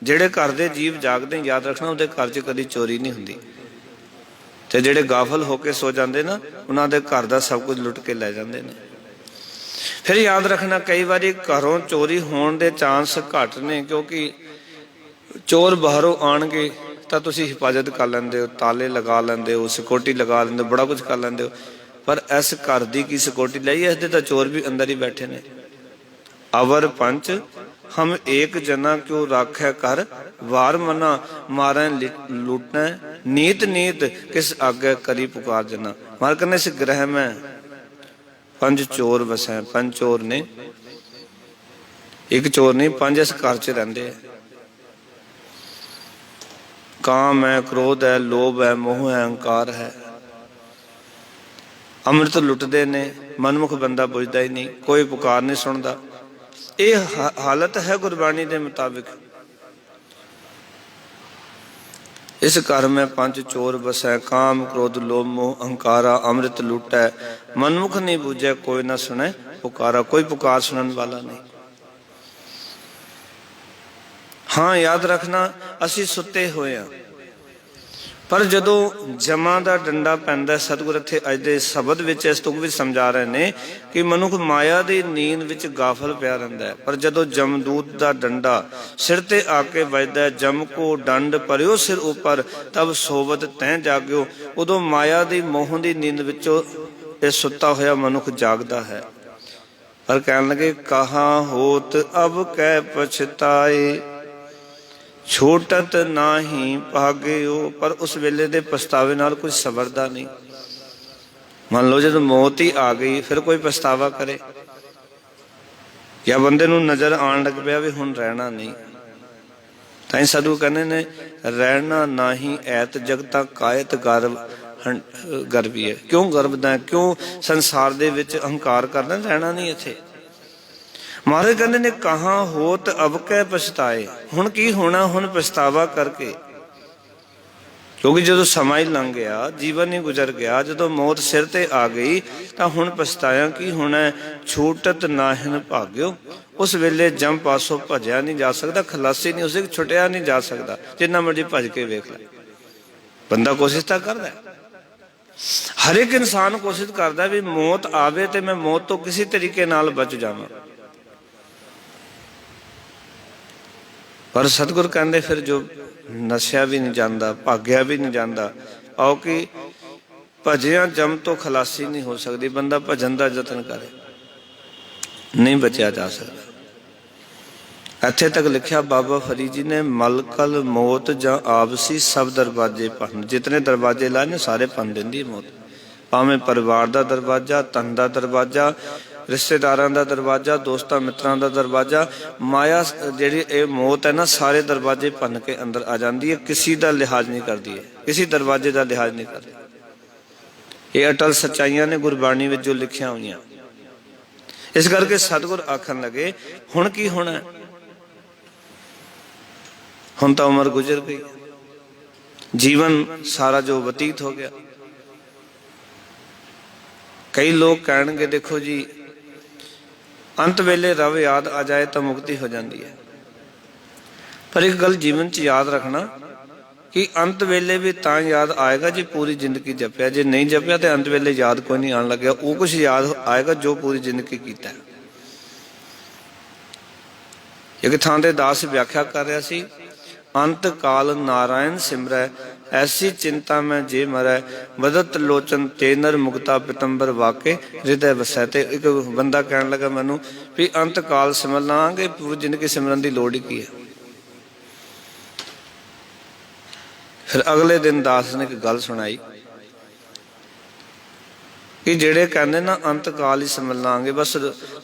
जेड़े घर दे जीव जागदे, याद रखना उहदे घर च कदी चोरी नहीं हुंदी। ते जेड़े गाफल होके सो जाते ना, उन्हां दे घर दा सब कुछ लुट के लै जांदे ने। फिर याद रखना कई बारी घरों चोरी होण दे चांस घट ने, क्योंकि चोर बाहरों आणगे तां तुसीं हिफाजत कर लैंदे हो, ताले लगा लैंदे हो, सिक्योरिटी लगा लैंदे हो, बड़ा कुछ कर लैंदे हो। पर इस घर दी की सिक्योरिटी लई, इस दे तां चोर भी अंदर ही बैठे ने। अवर पंच हम एक जना क्यों राखै कर, वार मना मारै लूटना, नीत नीत किस आगे करी पुकार जना। मार करने इस ग्रह में 5 चोर बसे, 5 चोर ने, एक चोर नहीं 5 इस घर च रहिंदे। काम है, क्रोध है, लोभ है, मोह है, अहंकार है। अमृत लुटते ने, मनमुख बंदा बुझदा ही नहीं, कोई पुकार नहीं सुनता। यह हालत है गुरबाणी के मुताबिक। इस घर में 5 चोर बसै, काम क्रोध लोभ मोह अहंकारा, अमृत लुटै, मनमुख नहीं बूझे, कोई ना सुने पुकारा। कोई पुकार सुनने वाला नहीं। हाँ याद रखना असी सुते होए हैं, पर जदों जमा का डंडा पैंदा, सतगुर इत्थे अज दे शबद विच इस तुक विच समझा रहे ने कि मनुख माया की नींद विच गाफल पिया रहिंदा है। पर जदों जमदूत का डंडा सिर ते आके वजदा है, जम को डंड परियो सिर ऊपर, तब सोवत तैं जाग्यो। उदों माया की मोह की नींद विचों ये सुता होया मनुख जागदा है। पर कहन लगे कहाँ होत अब कै पछताए, छूटत नाही भाग्यो। पर उस वेले दे पछतावे नाल कोई सबरदा नहीं। मान लो जब मौत ही आ गई फिर कोई पछतावा करे। ਜਾਂ ਬੰਦੇ ਨੂੰ ਨਜ਼ਰ ਆਉਣ ਲੱਗ ਪਿਆ ਵੀ ਹੁਣ ਰਹਿਣਾ ਨਹੀਂ, ਤਾਂ ਸਾਧੂ ਕਹਿੰਦੇ ਨੇ ਰਹਿਣਾ ਨਾਹੀਂ ਐਤ ਜਗਤਾ ਕਾਇਤ ਗਰਭ ਗਰਭੀ ਹੈ। ਕਿਉਂ ਗਰਭਦਾ, ਕਿਉਂ ਸੰਸਾਰ ਦੇ ਵਿੱਚ ਅਹੰਕਾਰ ਕਰਨਾ, ਰਹਿਣਾ ਨਹੀਂ ਇੱਥੇ। ਮਹਾਰਾਜ ਕਹਿੰਦੇ ਨੇ ਕਹਾਂ ਹੋਤ ਅਬ ਕੈ ਪਛਤਾਏ, ਹੁਣ ਕੀ ਹੋਣਾ, ਹੁਣ ਪਛਤਾਵਾ ਕਰਕੇ। ਕਿਉਂਕਿ ਜਦੋਂ ਸਮਾਂ ਹੀ ਲੰਘ ਗਿਆ, ਜੀਵਨ ਹੀ ਗੁਜ਼ਰ ਗਿਆ, ਜਦੋਂ ਮੌਤ ਸਿਰ ਤੇ ਆ ਗਈ ਤਾਂ ਹੁਣ ਪਛਤਾਇਆ ਕੀ ਹੋਣਾ। ਛੂਟਤ ਨਾਹਿਨ ਭਾਗਿਓ, ਉਸ ਵੇਲੇ ਜਮ ਪਾਸੋਂ ਭਜਿਆ ਨਹੀਂ ਜਾ ਸਕਦਾ, ਖਲਾਸੀ ਨਹੀਂ ਹੋ ਸਕਦੀ, ਛੁੱਟਿਆ ਨਹੀਂ ਜਾ ਸਕਦਾ, ਜਿੰਨਾ ਮਰਜ਼ੀ ਭੱਜ ਕੇ ਵੇਖ ਲੈ। ਬੰਦਾ ਕੋਸ਼ਿਸ਼ ਤਾਂ ਕਰਦਾ, ਹਰ ਇੱਕ ਇਨਸਾਨ ਕੋਸ਼ਿਸ਼ ਕਰਦਾ ਵੀ ਮੌਤ ਆਵੇ ਤੇ ਮੈਂ ਮੌਤ ਤੋਂ ਕਿਸੇ ਤਰੀਕੇ ਨਾਲ ਬਚ ਜਾਵਾਂ। ਪਰ ਸਤਿਗੁਰ ਕਹਿੰਦੇ ਫਿਰ ਜੋ ਨਸਿਆ ਵੀ ਨਹੀਂ ਜਾਂਦਾ, ਭਾਗਿਆ ਵੀ ਨਹੀਂ ਜਾਂਦਾ, ਆਓ ਕਿ ਭਜਿਆ ਜਮ ਤੋਂ ਖਲਾਸੀ ਨਹੀਂ ਹੋ ਸਕਦੀ। ਬੰਦਾ ਭਜਣ ਦਾ ਯਤਨ ਕਰੇ, ਨਹੀਂ ਬਚਿਆ ਜਾ ਸਕਦਾ। ਇੱਥੇ ਤੱਕ ਲਿਖਿਆ ਬਾਬਾ ਫਰੀਦ ਜੀ ਨੇ, ਮਲਕਲ ਮੌਤ ਜਾਂ ਆਪਸੀ ਸਭ ਦਰਵਾਜ਼ੇ ਭੰਨ, ਜਿਤਨੇ ਦਰਵਾਜ਼ੇ ਲਾਏ ਨੇ ਸਾਰੇ ਭੰਨ ਦਿੰਦੀ ਮੌਤ। ਭਾਵੇਂ ਪਰਿਵਾਰ ਦਾ ਦਰਵਾਜ਼ਾ, ਧਨ ਦਾ ਦਰਵਾਜ਼ਾ, ਰਿਸ਼ਤੇਦਾਰਾਂ ਦਾ ਦਰਵਾਜ਼ਾ, ਦੋਸਤਾਂ ਮਿੱਤਰਾਂ ਦਾ ਦਰਵਾਜ਼ਾ, ਮਾਇਆ ਜਿਹੜੀ ਇਹ ਮੌਤ ਹੈ ਨਾ, ਸਾਰੇ ਦਰਵਾਜ਼ੇ ਭੰਨ ਕੇ ਅੰਦਰ ਆ ਜਾਂਦੀ ਹੈ। ਕਿਸੇ ਦਾ ਲਿਹਾਜ਼ ਨਹੀਂ ਕਰਦੀ ਹੈ, ਕਿਸੇ ਦਰਵਾਜ਼ੇ ਦਾ ਲਿਹਾਜ਼ ਨਹੀਂ ਕਰਦੀ। ਇਹ ਅਟਲ ਸੱਚਾਈਆਂ ਨੇ ਗੁਰਬਾਣੀ ਵਿੱਚ ਜੋ ਲਿਖੀਆਂ ਹੋਈਆਂ। ਇਸ ਕਰਕੇ ਸਤਿਗੁਰ ਆਖਣ ਲੱਗੇ ਹੁਣ ਕੀ ਹੋਣਾ, ਹੁਣ ਤਾਂ ਉਮਰ ਗੁਜ਼ਰ ਗਈ, ਜੀਵਨ ਸਾਰਾ ਜੋ ਬਤੀਤ ਹੋ ਗਿਆ। ਕਈ ਲੋਕ ਕਹਿਣਗੇ ਦੇਖੋ ਜੀ ਅੰਤ ਵੇਲੇ ਰੱਬ ਯਾਦ ਆ ਜਾਏ ਤਾਂ ਮੁਕਤੀ ਹੋ ਜਾਂਦੀ ਹੈ। ਪਰ ਇੱਕ ਗੱਲ ਜੀਵਨ 'ਚ ਯਾਦ ਰੱਖਣਾ ਕਿ ਅੰਤ ਵੇਲੇ ਵੀ ਤਾਂ ਯਾਦ ਆਏਗਾ ਜੇ ਪੂਰੀ ਜ਼ਿੰਦਗੀ ਜਪਿਆ। ਜੇ ਨਹੀਂ ਜਪਿਆ ਤੇ ਅੰਤ ਵੇਲੇ ਯਾਦ ਕੋਈ ਨਹੀਂ ਆਉਣ ਲੱਗਿਆ। ਉਹ ਕੁਛ ਯਾਦ ਆਏਗਾ ਜੋ ਪੂਰੀ ਜ਼ਿੰਦਗੀ ਕੀਤਾ। ਇੱਕ ਥਾਂ ਤੇ ਦਾਸ ਵਿਆਖਿਆ ਕਰ ਰਿਹਾ ਸੀ, ਅੰਤ ਕਾਲ ਨਾਰਾਇਣ ਸਿਮਰੈ, ਐਸੀ ਚਿੰਤਾ ਮੈਂ ਜੇ ਮਰੈ, ਬਦਤ ਲੋਚਨ ਤੇ ਨਰ ਮੁਕਤਾ ਪਿਤੰਬਰ ਵਾਕੇ ਹਿਰਦੈ ਵਸੈ। ਤੇ ਇੱਕ ਬੰਦਾ ਕਹਿਣ ਲੱਗਾ ਮੈਨੂੰ ਵੀ ਅੰਤ ਕਾਲ ਸਿਮਰ ਲਾਂਗੇ, ਪੂਰੀ ਜ਼ਿੰਦਗੀ ਸਿਮਰਨ ਦੀ ਲੋੜ ਹੀ ਕੀ ਹੈ। ਫਿਰ ਅਗਲੇ ਦਿਨ ਦਾਸ ਨੇ ਇੱਕ ਗੱਲ ਸੁਣਾਈ ਕਿ ਜਿਹੜੇ ਕਹਿੰਦੇ ਨਾ ਅੰਤ ਕਾਲ ਹੀ ਸਿਮਰ ਲਾਂਗੇ, ਬਸ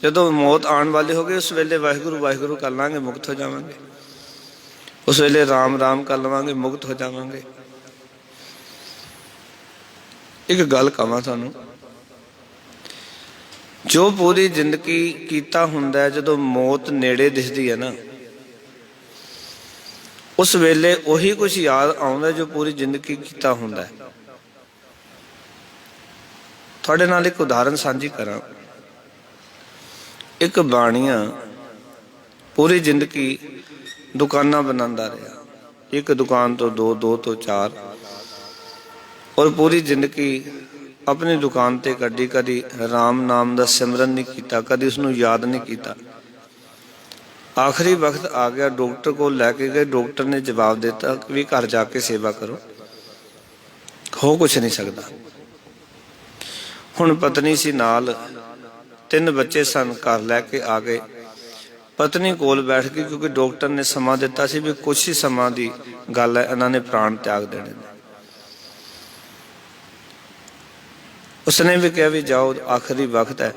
ਜਦੋਂ ਮੌਤ ਆਉਣ ਵਾਲੀ ਹੋ ਗਈ ਉਸ ਵੇਲੇ ਵਾਹਿਗੁਰੂ ਵਾਹਿਗੁਰੂ ਕਰ ਲਾਂਗੇ, ਮੁਕਤ ਹੋ ਜਾਵਾਂਗੇ। ਉਸ ਵੇਲੇ ਰਾਮ ਰਾਮ ਕਰ ਲਵਾਂਗੇ, ਮੁਕਤ ਹੋ ਜਾਵਾਂਗੇ। ਇੱਕ ਗੱਲ ਕਹਾਂ ਤੁਹਾਨੂੰ, ਜੋ ਪੂਰੀ ਜ਼ਿੰਦਗੀ ਕੀਤਾ ਹੁੰਦਾ, ਜਦੋਂ ਮੌਤ ਨੇੜੇ ਦਿਸਦੀ ਹੈ ਨਾ, ਉਸ ਵੇਲੇ ਉਹੀ ਕੁਛ ਯਾਦ ਆਉਂਦਾ ਜੋ ਪੂਰੀ ਜ਼ਿੰਦਗੀ ਕੀਤਾ ਹੁੰਦਾ। ਤੁਹਾਡੇ ਨਾਲ ਇੱਕ ਉਦਾਹਰਨ ਸਾਂਝੀ ਕਰਾਂ। ਇੱਕ ਬਾਣੀਆ ਪੂਰੀ ਜ਼ਿੰਦਗੀ ਦੁਕਾਨਾਂ ਬਣਾਉਂਦਾ ਰਿਹਾ, ਇੱਕ ਦੁਕਾਨ ਤੋਂ ਦੋ, ਦੋ ਤੋਂ ਚਾਰ, ਔਰ ਪੂਰੀ ਜ਼ਿੰਦਗੀ ਆਪਣੀ ਦੁਕਾਨ ਤੇ ਕੱਢੀ। ਕਦੀ ਰਾਮ ਨਾਮ ਦਾ ਸਿਮਰਨ ਨਹੀਂ ਕੀਤਾ, ਕਦੀ ਉਸਨੂੰ ਯਾਦ ਨਹੀਂ ਕੀਤਾ। ਆਖਰੀ ਵਕਤ ਆ ਗਿਆ, ਡਾਕਟਰ ਕੋਲ ਲੈ ਕੇ ਗਏ। ਡਾਕਟਰ ਨੇ ਜਵਾਬ ਦਿੱਤਾ ਵੀ ਘਰ ਜਾ ਕੇ ਸੇਵਾ ਕਰੋ, ਹੋ ਕੁਛ ਨਹੀਂ ਸਕਦਾ। ਹੁਣ ਪਤਨੀ ਸੀ ਨਾਲ, 3 ਬੱਚੇ ਸਨ, ਘਰ ਲੈ ਕੇ ਆ ਗਏ। ਪਤਨੀ ਕੋਲ ਬੈਠ ਗਈ ਕਿਉਂਕਿ ਡਾਕਟਰ ਨੇ ਸਮਾਂ ਦਿੱਤਾ ਸੀ ਵੀ ਕੁਛ ਹੀ ਸਮਾਂ ਦੀ ਗੱਲ ਹੈ, ਇਹਨਾਂ ਨੇ ਪ੍ਰਾਣ ਤਿਆਗ ਦੇਣੇ ਨੇ। ਉਸਨੇ ਵੀ ਕਿਹਾ ਵੀ ਜਾਓ, ਆਖਰੀ ਵਕਤ ਹੈ,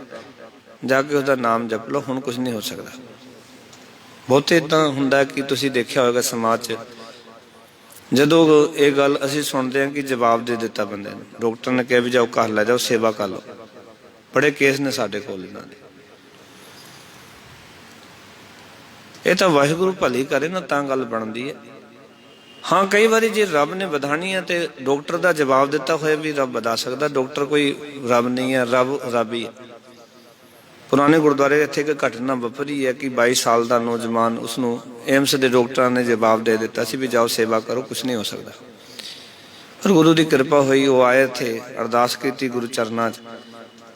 ਜਾ ਕੇ ਉਹਦਾ ਨਾਮ ਜਪ ਲਓ, ਹੁਣ ਕੁਛ ਨਹੀਂ ਹੋ ਸਕਦਾ। ਬਹੁਤੇ ਇੱਦਾਂ ਹੁੰਦਾ ਕਿ ਤੁਸੀਂ ਦੇਖਿਆ ਹੋਵੇਗਾ ਸਮਾਜ 'ਚ, ਜਦੋਂ ਇਹ ਗੱਲ ਅਸੀਂ ਸੁਣਦੇ ਹਾਂ ਕਿ ਜਵਾਬ ਦੇ ਦਿੱਤਾ ਬੰਦੇ ਨੂੰ, ਡਾਕਟਰ ਨੇ ਕਿਹਾ ਵੀ ਜਾਓ ਘਰ ਲੈ ਜਾਓ, ਸੇਵਾ ਕਰ ਲਓ। ਬੜੇ ਕੇਸ ਨੇ ਸਾਡੇ ਕੋਲ ਇਹਨਾਂ ਦੇ। ਇਹ ਤਾਂ ਵਾਹਿਗੁਰੂ ਭਲੀ ਕਰੇ ਨਾ ਤਾਂ ਗੱਲ ਬਣਦੀ ਹੈ। ਹਾਂ, ਕਈ ਵਾਰੀ ਜੇ ਰੱਬ ਨੇ ਵਧਾਣੀ ਹੈ ਤੇ ਡਾਕਟਰ ਦਾ ਜਵਾਬ ਦਿੱਤਾ ਹੋਇਆ ਵੀ ਰੱਬ ਵਧਾ ਸਕਦਾ। ਡਾਕਟਰ ਕੋਈ ਰੱਬ ਨਹੀਂ ਹੈ, ਰੱਬ ਹੀ ਹੈ। ਪੁਰਾਣੇ ਗੁਰਦੁਆਰੇ ਇੱਥੇ ਇੱਕ ਘਟਨਾ ਵਾਪਰੀ ਹੈ ਕਿ 22 ਸਾਲ ਦਾ ਨੌਜਵਾਨ, ਉਸਨੂੰ ਏਮਸ ਦੇ ਡਾਕਟਰਾਂ ਨੇ ਜਵਾਬ ਦੇ ਦਿੱਤਾ ਸੀ ਵੀ ਜਾਓ ਸੇਵਾ ਕਰੋ, ਕੁਛ ਨਹੀਂ ਹੋ ਸਕਦਾ। ਪਰ ਗੁਰੂ ਦੀ ਕਿਰਪਾ ਹੋਈ, ਉਹ ਆਏ ਇੱਥੇ, ਅਰਦਾਸ ਕੀਤੀ ਗੁਰੂ ਚਰਨਾਂ 'ਚ,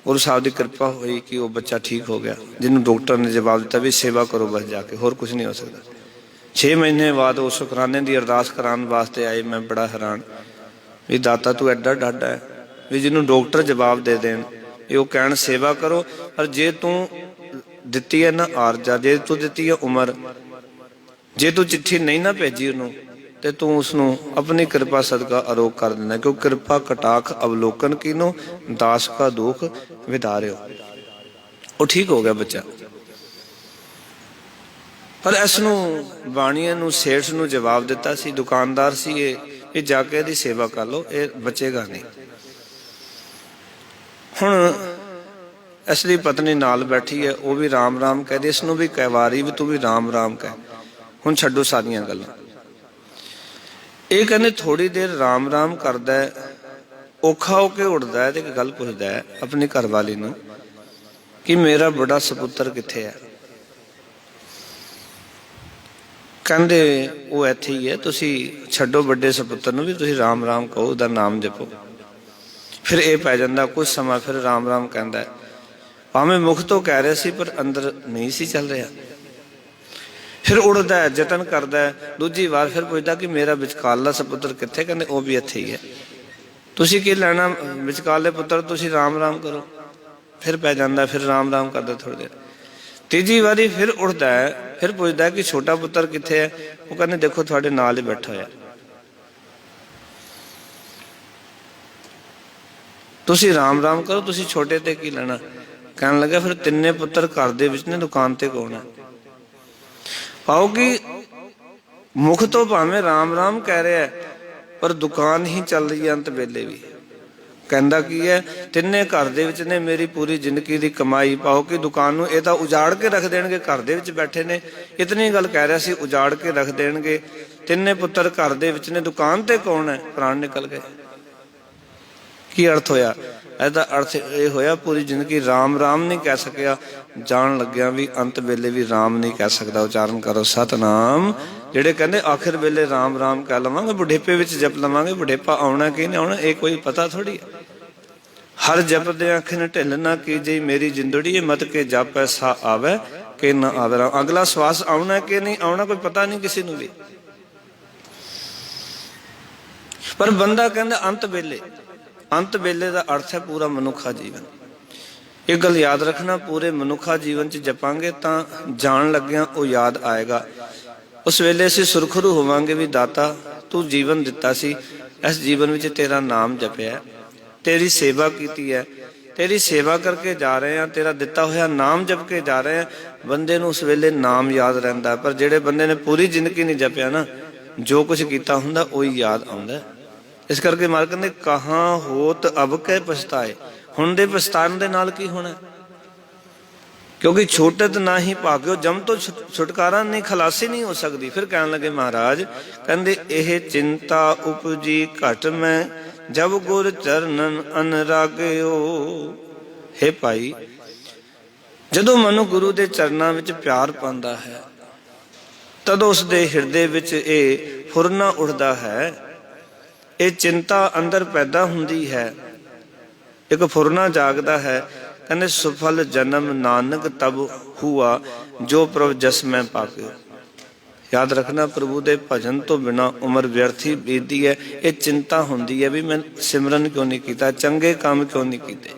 ਗੁਰੂ ਸਾਹਿਬ ਦੀ ਕਿਰਪਾ ਹੋਈ ਕਿ ਉਹ ਬੱਚਾ ਠੀਕ ਹੋ ਗਿਆ, ਜਿਹਨੂੰ ਡਾਕਟਰ ਨੇ ਜਵਾਬ ਦਿੱਤਾ ਵੀ ਸੇਵਾ ਕਰੋ ਬਸ ਜਾ ਕੇ, ਹੋਰ ਕੁਛ ਨਹੀਂ ਹੋ ਸਕਦਾ। 6 ਮਹੀਨੇ ਬਾਅਦ ਉਹ ਸ਼ੁਕਰਾਨੇ ਦੀ ਅਰਦਾਸ ਕਰਾਉਣ ਵਾਸਤੇ ਆਏ। ਮੈਂ ਬੜਾ ਹੈਰਾਨ ਵੀ ਦਾਤਾ ਤੂੰ ਐਡਾ ਡਾਢਾ ਹੈ ਵੀ ਜਿਹਨੂੰ ਡਾਕਟਰ ਜਵਾਬ ਦੇ ਦੇਣ, ਇਹ ਉਹ ਕਹਿਣ ਸੇਵਾ ਕਰੋ। ਪਰ ਜੇ ਤੂੰ ਦਿੱਤੀ ਹੈ ਨਾ ਆਰਜਾ, ਜੇ ਤੂੰ ਦਿੱਤੀ ਹੈ ਉਮਰ, ਜੇ ਤੂੰ ਚਿੱਠੀ ਨਹੀਂ ਨਾ ਭੇਜੀ ਉਹਨੂੰ, ਤੇ ਤੂੰ ਉਸਨੂੰ ਆਪਣੀ ਕਿਰਪਾ ਸਦਕਾ ਅਰੋਗ ਕਰ ਦਿੰਦਾ। ਕਿਉਂ ਕਿਰਪਾ ਕਟਾਖ ਅਵਲੋਕਨ ਕੀਨੋ, ਦਾਸ ਕਾ ਦੁੱਖ ਵਿਦਾਰਿਓ। ਉਹ ਠੀਕ ਹੋ ਗਿਆ ਬੱਚਾ। पर इसनूं बाणीए नूं सेठ नूं जवाब दिता सी, दुकानदार सी ये जाके इहदी सेवा कर लो, ये बचेगा नहीं। हुण इसदी पत्नी नाल बैठी है, वो भी राम राम कहदी, इसनूं भी कह वारी भी तू भी राम राम कह, हुण छड्डो सारियां गल्लां। ये कहंदे थोड़ी देर राम राम करदा है, औखा हो के उड़दा है ते एक गल पुछदा है अपनी घरवाली नूं कि मेरा बड़ा सपुत्र कित्थे है। कहंदे वो इत्थे ही है, तुसी छड्डो बड़े सपुत्र नूं भी तुसी राम राम कहो, उहदा नाम जपो। फिर ये पै जांदा कुछ समा, फिर राम राम कहंदा है, भावें मुख तो कह रहा सी पर अंदर नहीं सी चल रहा। फिर उड़दा है, जतन करदा है, दूजी बार फिर पुछदा कि मेरा विचकारला सपुत्र कित्थे, कहंदे वो भी इत्थे ही है, तुसी की लैना विचकारले पुत्र, तुसी राम राम करो। फिर पै जांदा, फिर राम राम करदा थोड़ी देर। तीजी बारी फिर उड़दा है, फिर पुछदा है कि छोटा पुत्र कित्थे है, वो कहंदे देखो तुहाडे नाल ही बैठा होया, तुसी राम राम करो, तुसी छोटे ते की लेना। कहन लगा फिर तिन्ने पुत्र घर दे विच ने, दुकान ते कौन है। पाओ कि मुख तो भावें राम राम कह रहा है पर दुकान ही चल रही है अंत वेले भी। कहंदा की है, तिन्ने घर दे विच ने, मेरी पूरी जिंदगी दी कमाई, पाओ कि दुकान नूं ये तां उजाड़ के रख देणगे, घर दे विच बैठे ने, इतनी गल कह रहा सी उजाड़ के रख देणगे। तिन्ने पुत्र घर दे विच ने, दुकान ते कौन है, प्राण निकल गए। की अर्थ होया? ਇਹਦਾ अर्थ ये होया पूरी जिंदगी राम राम नहीं कह सकिया, जान लग्या भी अंत वेले भी राम नहीं कह सकता। उचारण करो सतनाम। ਜਿਹੜੇ ਕਹਿੰਦੇ आखिर वेले राम राम कह लवांगे, बुढ़ेपे विच जप लवांगे, बुढ़ेपा आउणा कि नहीं आउणा ये कोई पता थोड़ी है। हर जपदे आखिन ढिल ना कीजे, मेरी जिंदड़ी मत के जप ऐसा आवे कि ना आवे। अगला श्वास आउणा कि नहीं आउणा कोई पता नहीं किसी नूं भी। पर बंदा कहंदा अंत वेले, अंत वेले का अर्थ है पूरा मनुखा जीवन। एक गल याद रखना, पूरे मनुखा जीवन च जपांगे तो जान लग्या वो याद आएगा। उस वेले असीं सुरखरू होवांगे भी दाता तू जीवन दिता सी, इस जीवन विच तेरा नाम जपिया, तेरी सेवा की है, तेरी सेवा करके जा रहे हैं, तेरा दिता होया नाम जप के जा रहे हैं। बंदे नूं उस वेले नाम याद रहिंदा। पर जिहड़े बंदे ने पूरी जिंदगी नहीं जपिया ना, जो कुछ कीता हुंदा उही याद आउंदा। इस करके मार कहते कहाँ होत अब के पछताए, हुण दे पछताण दे नाल की होना, क्योंकि छूटत ना ही भाग्यो, जम तो छुटकारा नहीं, खलासी नहीं हो सकती। फिर कहने लगे महाराज, कहते यह चिंता उपजी घट में जब गुर चरणन अनराग्यो। हे भाई, जदों मनु गुरु दे चरनां विच प्यार पांदा है, तदों उस दे हिरदे विच ये फुरना उठदा है, ये चिंता अंदर पैदा हुंदी है, एक फुरना जागदा है। कहने सुफल जन्म नानक तब हुआ जो प्रभु जस में पाके। याद रखना, प्रभु दे भजन तो बिना उम्र व्यर्थी बीतदी है। ये चिंता हुंदी है भी मैं सिमरन क्यों नहीं कीता, चंगे काम क्यों नहीं कीते।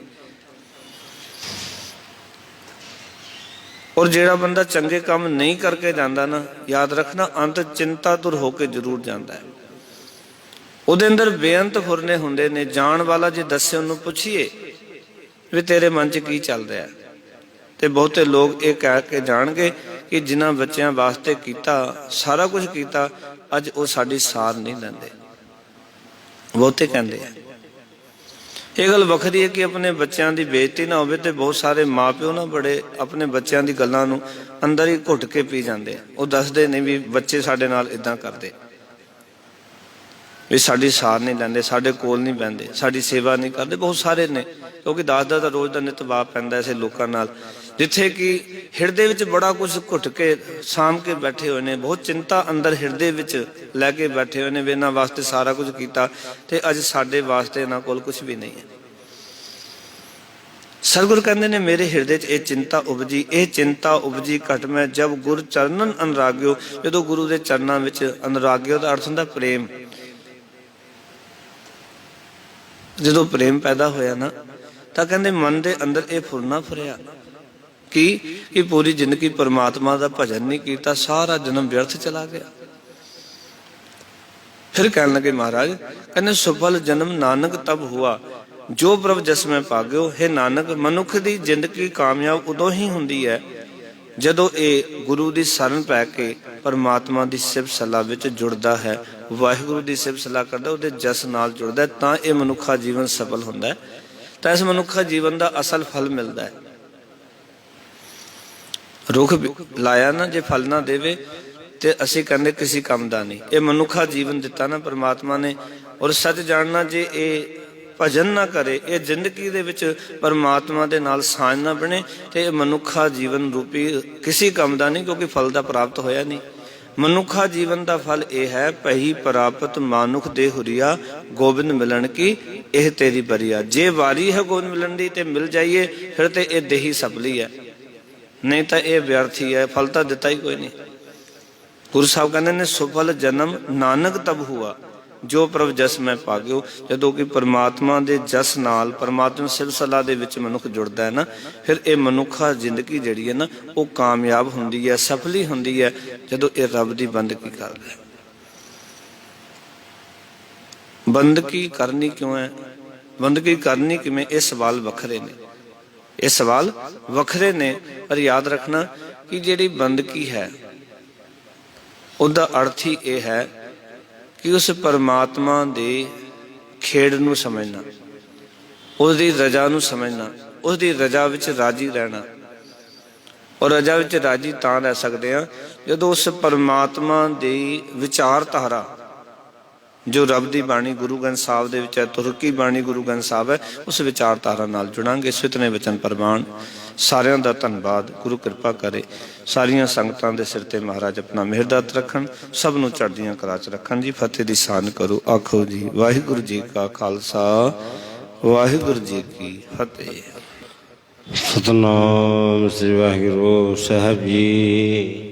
और जेड़ा बंदा चंगे काम नहीं करके जांदा ना, याद रखना अंत चिंता तुर होके जरूर जांदा है। ਉਹਦੇ अंदर बेअंत फुरने ਹੁੰਦੇ ने। जान वाला जे दसे ਉਹਨੂੰ ਪੁੱਛੀਏ ਵੀ तेरे मन च की चल रहा है, ਤੇ ਬਹੁਤੇ ਲੋਕ ਇਹ ਕਹਿ ਕੇ ਜਾਣਗੇ ਕਿ ਜਿਨ੍ਹਾਂ ਬੱਚਿਆਂ ਵਾਸਤੇ ਕੀਤਾ, ਸਾਰਾ ਕੁਝ ਕੀਤਾ, ਅੱਜ ਉਹ ਸਾਡੀ ਸਾਰ ਨਹੀਂ ਲੈਂਦੇ। ਬਹੁਤੇ ਕਹਿੰਦੇ ਆ। ਇਹ ਗੱਲ ਵੱਖਰੀ ਹੈ ਕਿ ਆਪਣੇ ਬੱਚਿਆਂ ਦੀ ਬੇਇੱਜ਼ਤੀ ਨਾ ਹੋਵੇ, ਤੇ ਬਹੁਤ ਸਾਰੇ ਮਾਪਿਓ ਨਾ ਬੜੇ ਆਪਣੇ ਬੱਚਿਆਂ ਦੀ ਗੱਲਾਂ ਨੂੰ ਅੰਦਰ ਹੀ ਘੁੱਟ ਕੇ ਪੀ ਜਾਂਦੇ ਆ। ਉਹ ਦੱਸਦੇ ਨੇ ਵੀ ਬੱਚੇ ਸਾਡੇ ਨਾਲ ਇਦਾਂ ਕਰਦੇ, ਵੀ ਸਾਡੀ ਸਾਰ ਨਹੀਂ ਲੈਂਦੇ, ਸਾਡੇ ਕੋਲ ਨਹੀਂ ਬਹਿੰਦੇ, ਸਾਡੀ ਸੇਵਾ ਨਹੀਂ ਕਰਦੇ। ਬਹੁਤ ਸਾਰੇ ਨੇ, ਕਿਉਂਕਿ ਦਾਸ ਦਾ ਰੋਜ਼ ਦਾ ਨਿਤ ਵਾਪ ਪੈਂਦਾ ਐਸੇ ਲੋਕਾਂ ਨਾਲ, ਜਿੱਥੇ ਕਿ ਹਿਰਦੇ ਵਿੱਚ ਬੜਾ ਕੁਝ ਘੁੱਟ ਕੇ ਸਾਂਭ ਕੇ ਬੈਠੇ ਹੋਏ ਨੇ, ਬਹੁਤ ਚਿੰਤਾ ਅੰਦਰ ਹਿਰਦੇ ਵਿੱਚ ਲੈ ਕੇ ਬੈਠੇ ਹੋਏ ਨੇ ਵੀ ਇਹਨਾਂ ਵਾਸਤੇ ਸਾਰਾ ਕੁਝ ਕੀਤਾ, ਤੇ ਅੱਜ ਸਾਡੇ ਵਾਸਤੇ ਇਹਨਾਂ ਕੋਲ ਕੁਝ ਵੀ ਨਹੀਂ ਹੈ। सतगुरु कहते ने मेरे हिरदे च चिंता उपजी, ये चिंता उपजी घट में जब गुर चरणन अनुराग्यो। जो गुरु के चरणों में अनुराग्यो का अर्थ होता प्रेम। जो प्रेम पैदा होया ना, तो कहते मन के अंदर ये फुरना फुरिया कि पूरी जिंदगी परमात्मा का भजन नहीं किया, सारा जन्म व्यर्थ चला गया। फिर कहने लगे महाराज, कहने सफल जन्म नानक तब हुआ जो प्रभ जस में पाग्यो। हे नानक, मनुख की जिंदगी कामयाब उदों ही हुंदी है ਜਦੋਂ ਇਹ ਗੁਰੂ ਦੀ ਸ਼ਰਨ ਪੈ ਕੇ ਪਰਮਾਤਮਾ ਦੀ ਸਿਫਤ ਸਲਾਹ ਵਿੱਚ ਜੁੜਦਾ ਹੈ, ਵਾਹਿਗੁਰੂ ਦੀ ਸਿਫਤ ਸਲਾਹ ਕਰਦਾ, ਉਹਦੇ ਜਸ ਨਾਲ ਜੁੜਦਾ, ਤਾਂ ਇਹ ਮਨੁੱਖਾ ਜੀਵਨ ਸਫਲ ਹੁੰਦਾ ਹੈ। ਤਾਂ ਇਸ ਮਨੁੱਖਾ ਜੀਵਨ ਦਾ ਅਸਲ ਫਲ ਮਿਲਦਾ ਹੈ। ਰੁੱਖ ਲਾਇਆ ਨਾ, ਜੇ ਫਲ ਨਾ ਦੇਵੇ ਤੇ ਅਸੀਂ ਕਹਿੰਦੇ ਕਿਸੇ ਕੰਮ ਦਾ ਨਹੀਂ। ਇਹ ਮਨੁੱਖਾ ਜੀਵਨ ਦਿੱਤਾ ਨਾ ਪਰਮਾਤਮਾ ਨੇ, ਔਰ ਸੱਚ ਜਾਣਨਾ ਜੇ ਇਹ ਭਜਨ ਨਾ ਕਰੇ, ਇਹ ਜ਼ਿੰਦਗੀ ਦੇ ਵਿੱਚ ਪਰਮਾਤਮਾ ਦੇ ਨਾਲ ਸਾਂਝ ਨਾ ਬਣੇ, ਤੇ ਇਹ ਮਨੁੱਖਾ ਜੀਵਨ ਰੂਪੀ ਕਿਸੇ ਕੰਮ ਦਾ ਨਹੀਂ, ਕਿਉਂਕਿ ਫਲ ਦਾ ਪ੍ਰਾਪਤ ਹੋਇਆ ਨਹੀਂ। ਮਨੁੱਖਾ ਜੀਵਨ ਦਾ ਫਲ ਇਹ ਹੈ, ਪਹੀ ਪ੍ਰਾਪਤ ਮਾਨੁਖ ਦੇ ਹੁਰੀਆ, ਗੋਬਿੰਦ ਮਿਲਣ ਕੀ ਇਹ ਤੇਰੀ ਬਰੀਆ। ਜੇ ਵਾਰੀ ਹੈ ਗੋਬਿੰਦ ਮਿਲਣ ਦੀ ਤੇ ਮਿਲ ਜਾਈਏ, ਫਿਰ ਤੇ ਇਹ ਦੇਹੀ ਸਫਲੀ ਹੈ, ਨਹੀਂ ਤਾਂ ਇਹ ਵਿਅਰਥੀ ਹੈ, ਫਲ ਤਾਂ ਦਿੱਤਾ ਹੀ ਕੋਈ ਨਹੀਂ। ਗੁਰੂ ਸਾਹਿਬ ਕਹਿੰਦੇ ਨੇ, ਸੁਫਲ ਜਨਮ ਨਾਨਕ ਤਬ ਹੁਆ, ਜੋ ਪ੍ਰਭ ਜਸ ਮੈਂ ਪਾਗਿਓ। ਜਦੋਂ ਕਿ ਪਰਮਾਤਮਾ ਦੇ ਜਸ ਨਾਲ, ਪਰਮਾਤਮਾ ਸਿਫਤ ਸਲਾਹ ਦੇ ਵਿੱਚ ਮਨੁੱਖ ਜੁੜਦਾ ਹੈ ਨਾ, ਫਿਰ ਇਹ ਮਨੁੱਖਾ ਜ਼ਿੰਦਗੀ ਜਿਹੜੀ ਹੈ ਨਾ, ਉਹ ਕਾਮਯਾਬ ਹੁੰਦੀ ਹੈ, ਸਫਲੀ ਹੁੰਦੀ ਹੈ, ਜਦੋਂ ਇਹ ਰੱਬ ਦੀ ਬੰਦਗੀ ਕਰਦਾ ਹੈ। ਬੰਦਗੀ ਕਰਨੀ ਕਿਉਂ ਹੈ, ਬੰਦਗੀ ਕਰਨੀ ਕਿਵੇਂ, ਇਹ ਸਵਾਲ ਵੱਖਰੇ ਨੇ, ਇਹ ਸਵਾਲ ਵੱਖਰੇ ਨੇ। ਪਰ ਯਾਦ ਰੱਖਣਾ ਕਿ ਜਿਹੜੀ ਬੰਦਗੀ ਹੈ ਉਹਦਾ ਅਰਥ ਹੀ ਇਹ ਹੈ ਕਿ ਉਸ ਪਰਮਾਤਮਾ ਦੇ ਖੇਡ ਨੂੰ ਸਮਝਣਾ, ਉਹਦੀ ਰਜ਼ਾ ਨੂੰ ਸਮਝਣਾ, ਉਸਦੀ ਰਜ਼ਾ ਵਿੱਚ ਰਾਜੀ ਰਹਿਣਾ। ਔਰ ਰਜ਼ਾ ਵਿੱਚ ਰਾਜੀ ਤਾਂ ਰਹਿ ਸਕਦੇ ਹਾਂ ਜਦੋਂ ਉਸ ਪਰਮਾਤਮਾ ਦੀ ਵਿਚਾਰਧਾਰਾ, ਜੋ ਰੱਬ ਦੀ ਬਾਣੀ ਗੁਰੂ ਗ੍ਰੰਥ ਸਾਹਿਬ ਦੇ ਵਿੱਚ ਹੈ, ਤੁਰਕੀ ਬਾਣੀ ਗੁਰੂ ਗ੍ਰੰਥ ਸਾਹਿਬ ਹੈ, ਉਸ ਵਿਚਾਰਧਾਰਾ ਨਾਲ ਜੁੜਾਂਗੇ। ਸਿਤਨੇ ਵਚਨ ਪ੍ਰਵਾਨ। ਸਾਰਿਆਂ ਦਾ ਧੰਨਵਾਦ। ਗੁਰੂ ਕਿਰਪਾ ਕਰੇ, ਸਾਰੀਆਂ ਸੰਗਤਾਂ ਦੇ ਸਿਰ ਤੇ ਮਹਾਰਾਜ ਆਪਣਾ ਮਿਹਰ ਦਾ ਹੱਥ ਰੱਖਣ, ਸਭ ਨੂੰ ਚੜ੍ਹਦੀਆਂ ਕਲਾ 'ਚ ਰੱਖਣ ਜੀ। ਫਤਿਹ ਦੀ ਸਾਨ ਕਰੋ। ਆਖੋ ਜੀ ਵਾਹਿਗੁਰੂ ਜੀ ਕਾ ਖਾਲਸਾ, ਵਾਹਿਗੁਰੂ ਜੀ ਕੀ ਫਤਿਹ। ਸਤਨਾਮ ਸ੍ਰੀ ਵਾਹਿਗੁਰੂ ਸਾਹਿਬ ਜੀ।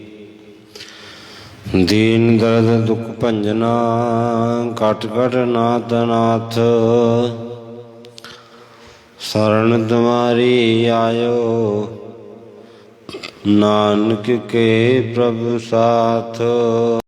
ਦੀਨ ਦਰਦ ਦੁਖ ਭੰਜਨਾ, ਘਟ ਘਟ ਨਾਥ ਨਾਥ, शरण तुम्हारी आयो, नानक के प्रभु साथ।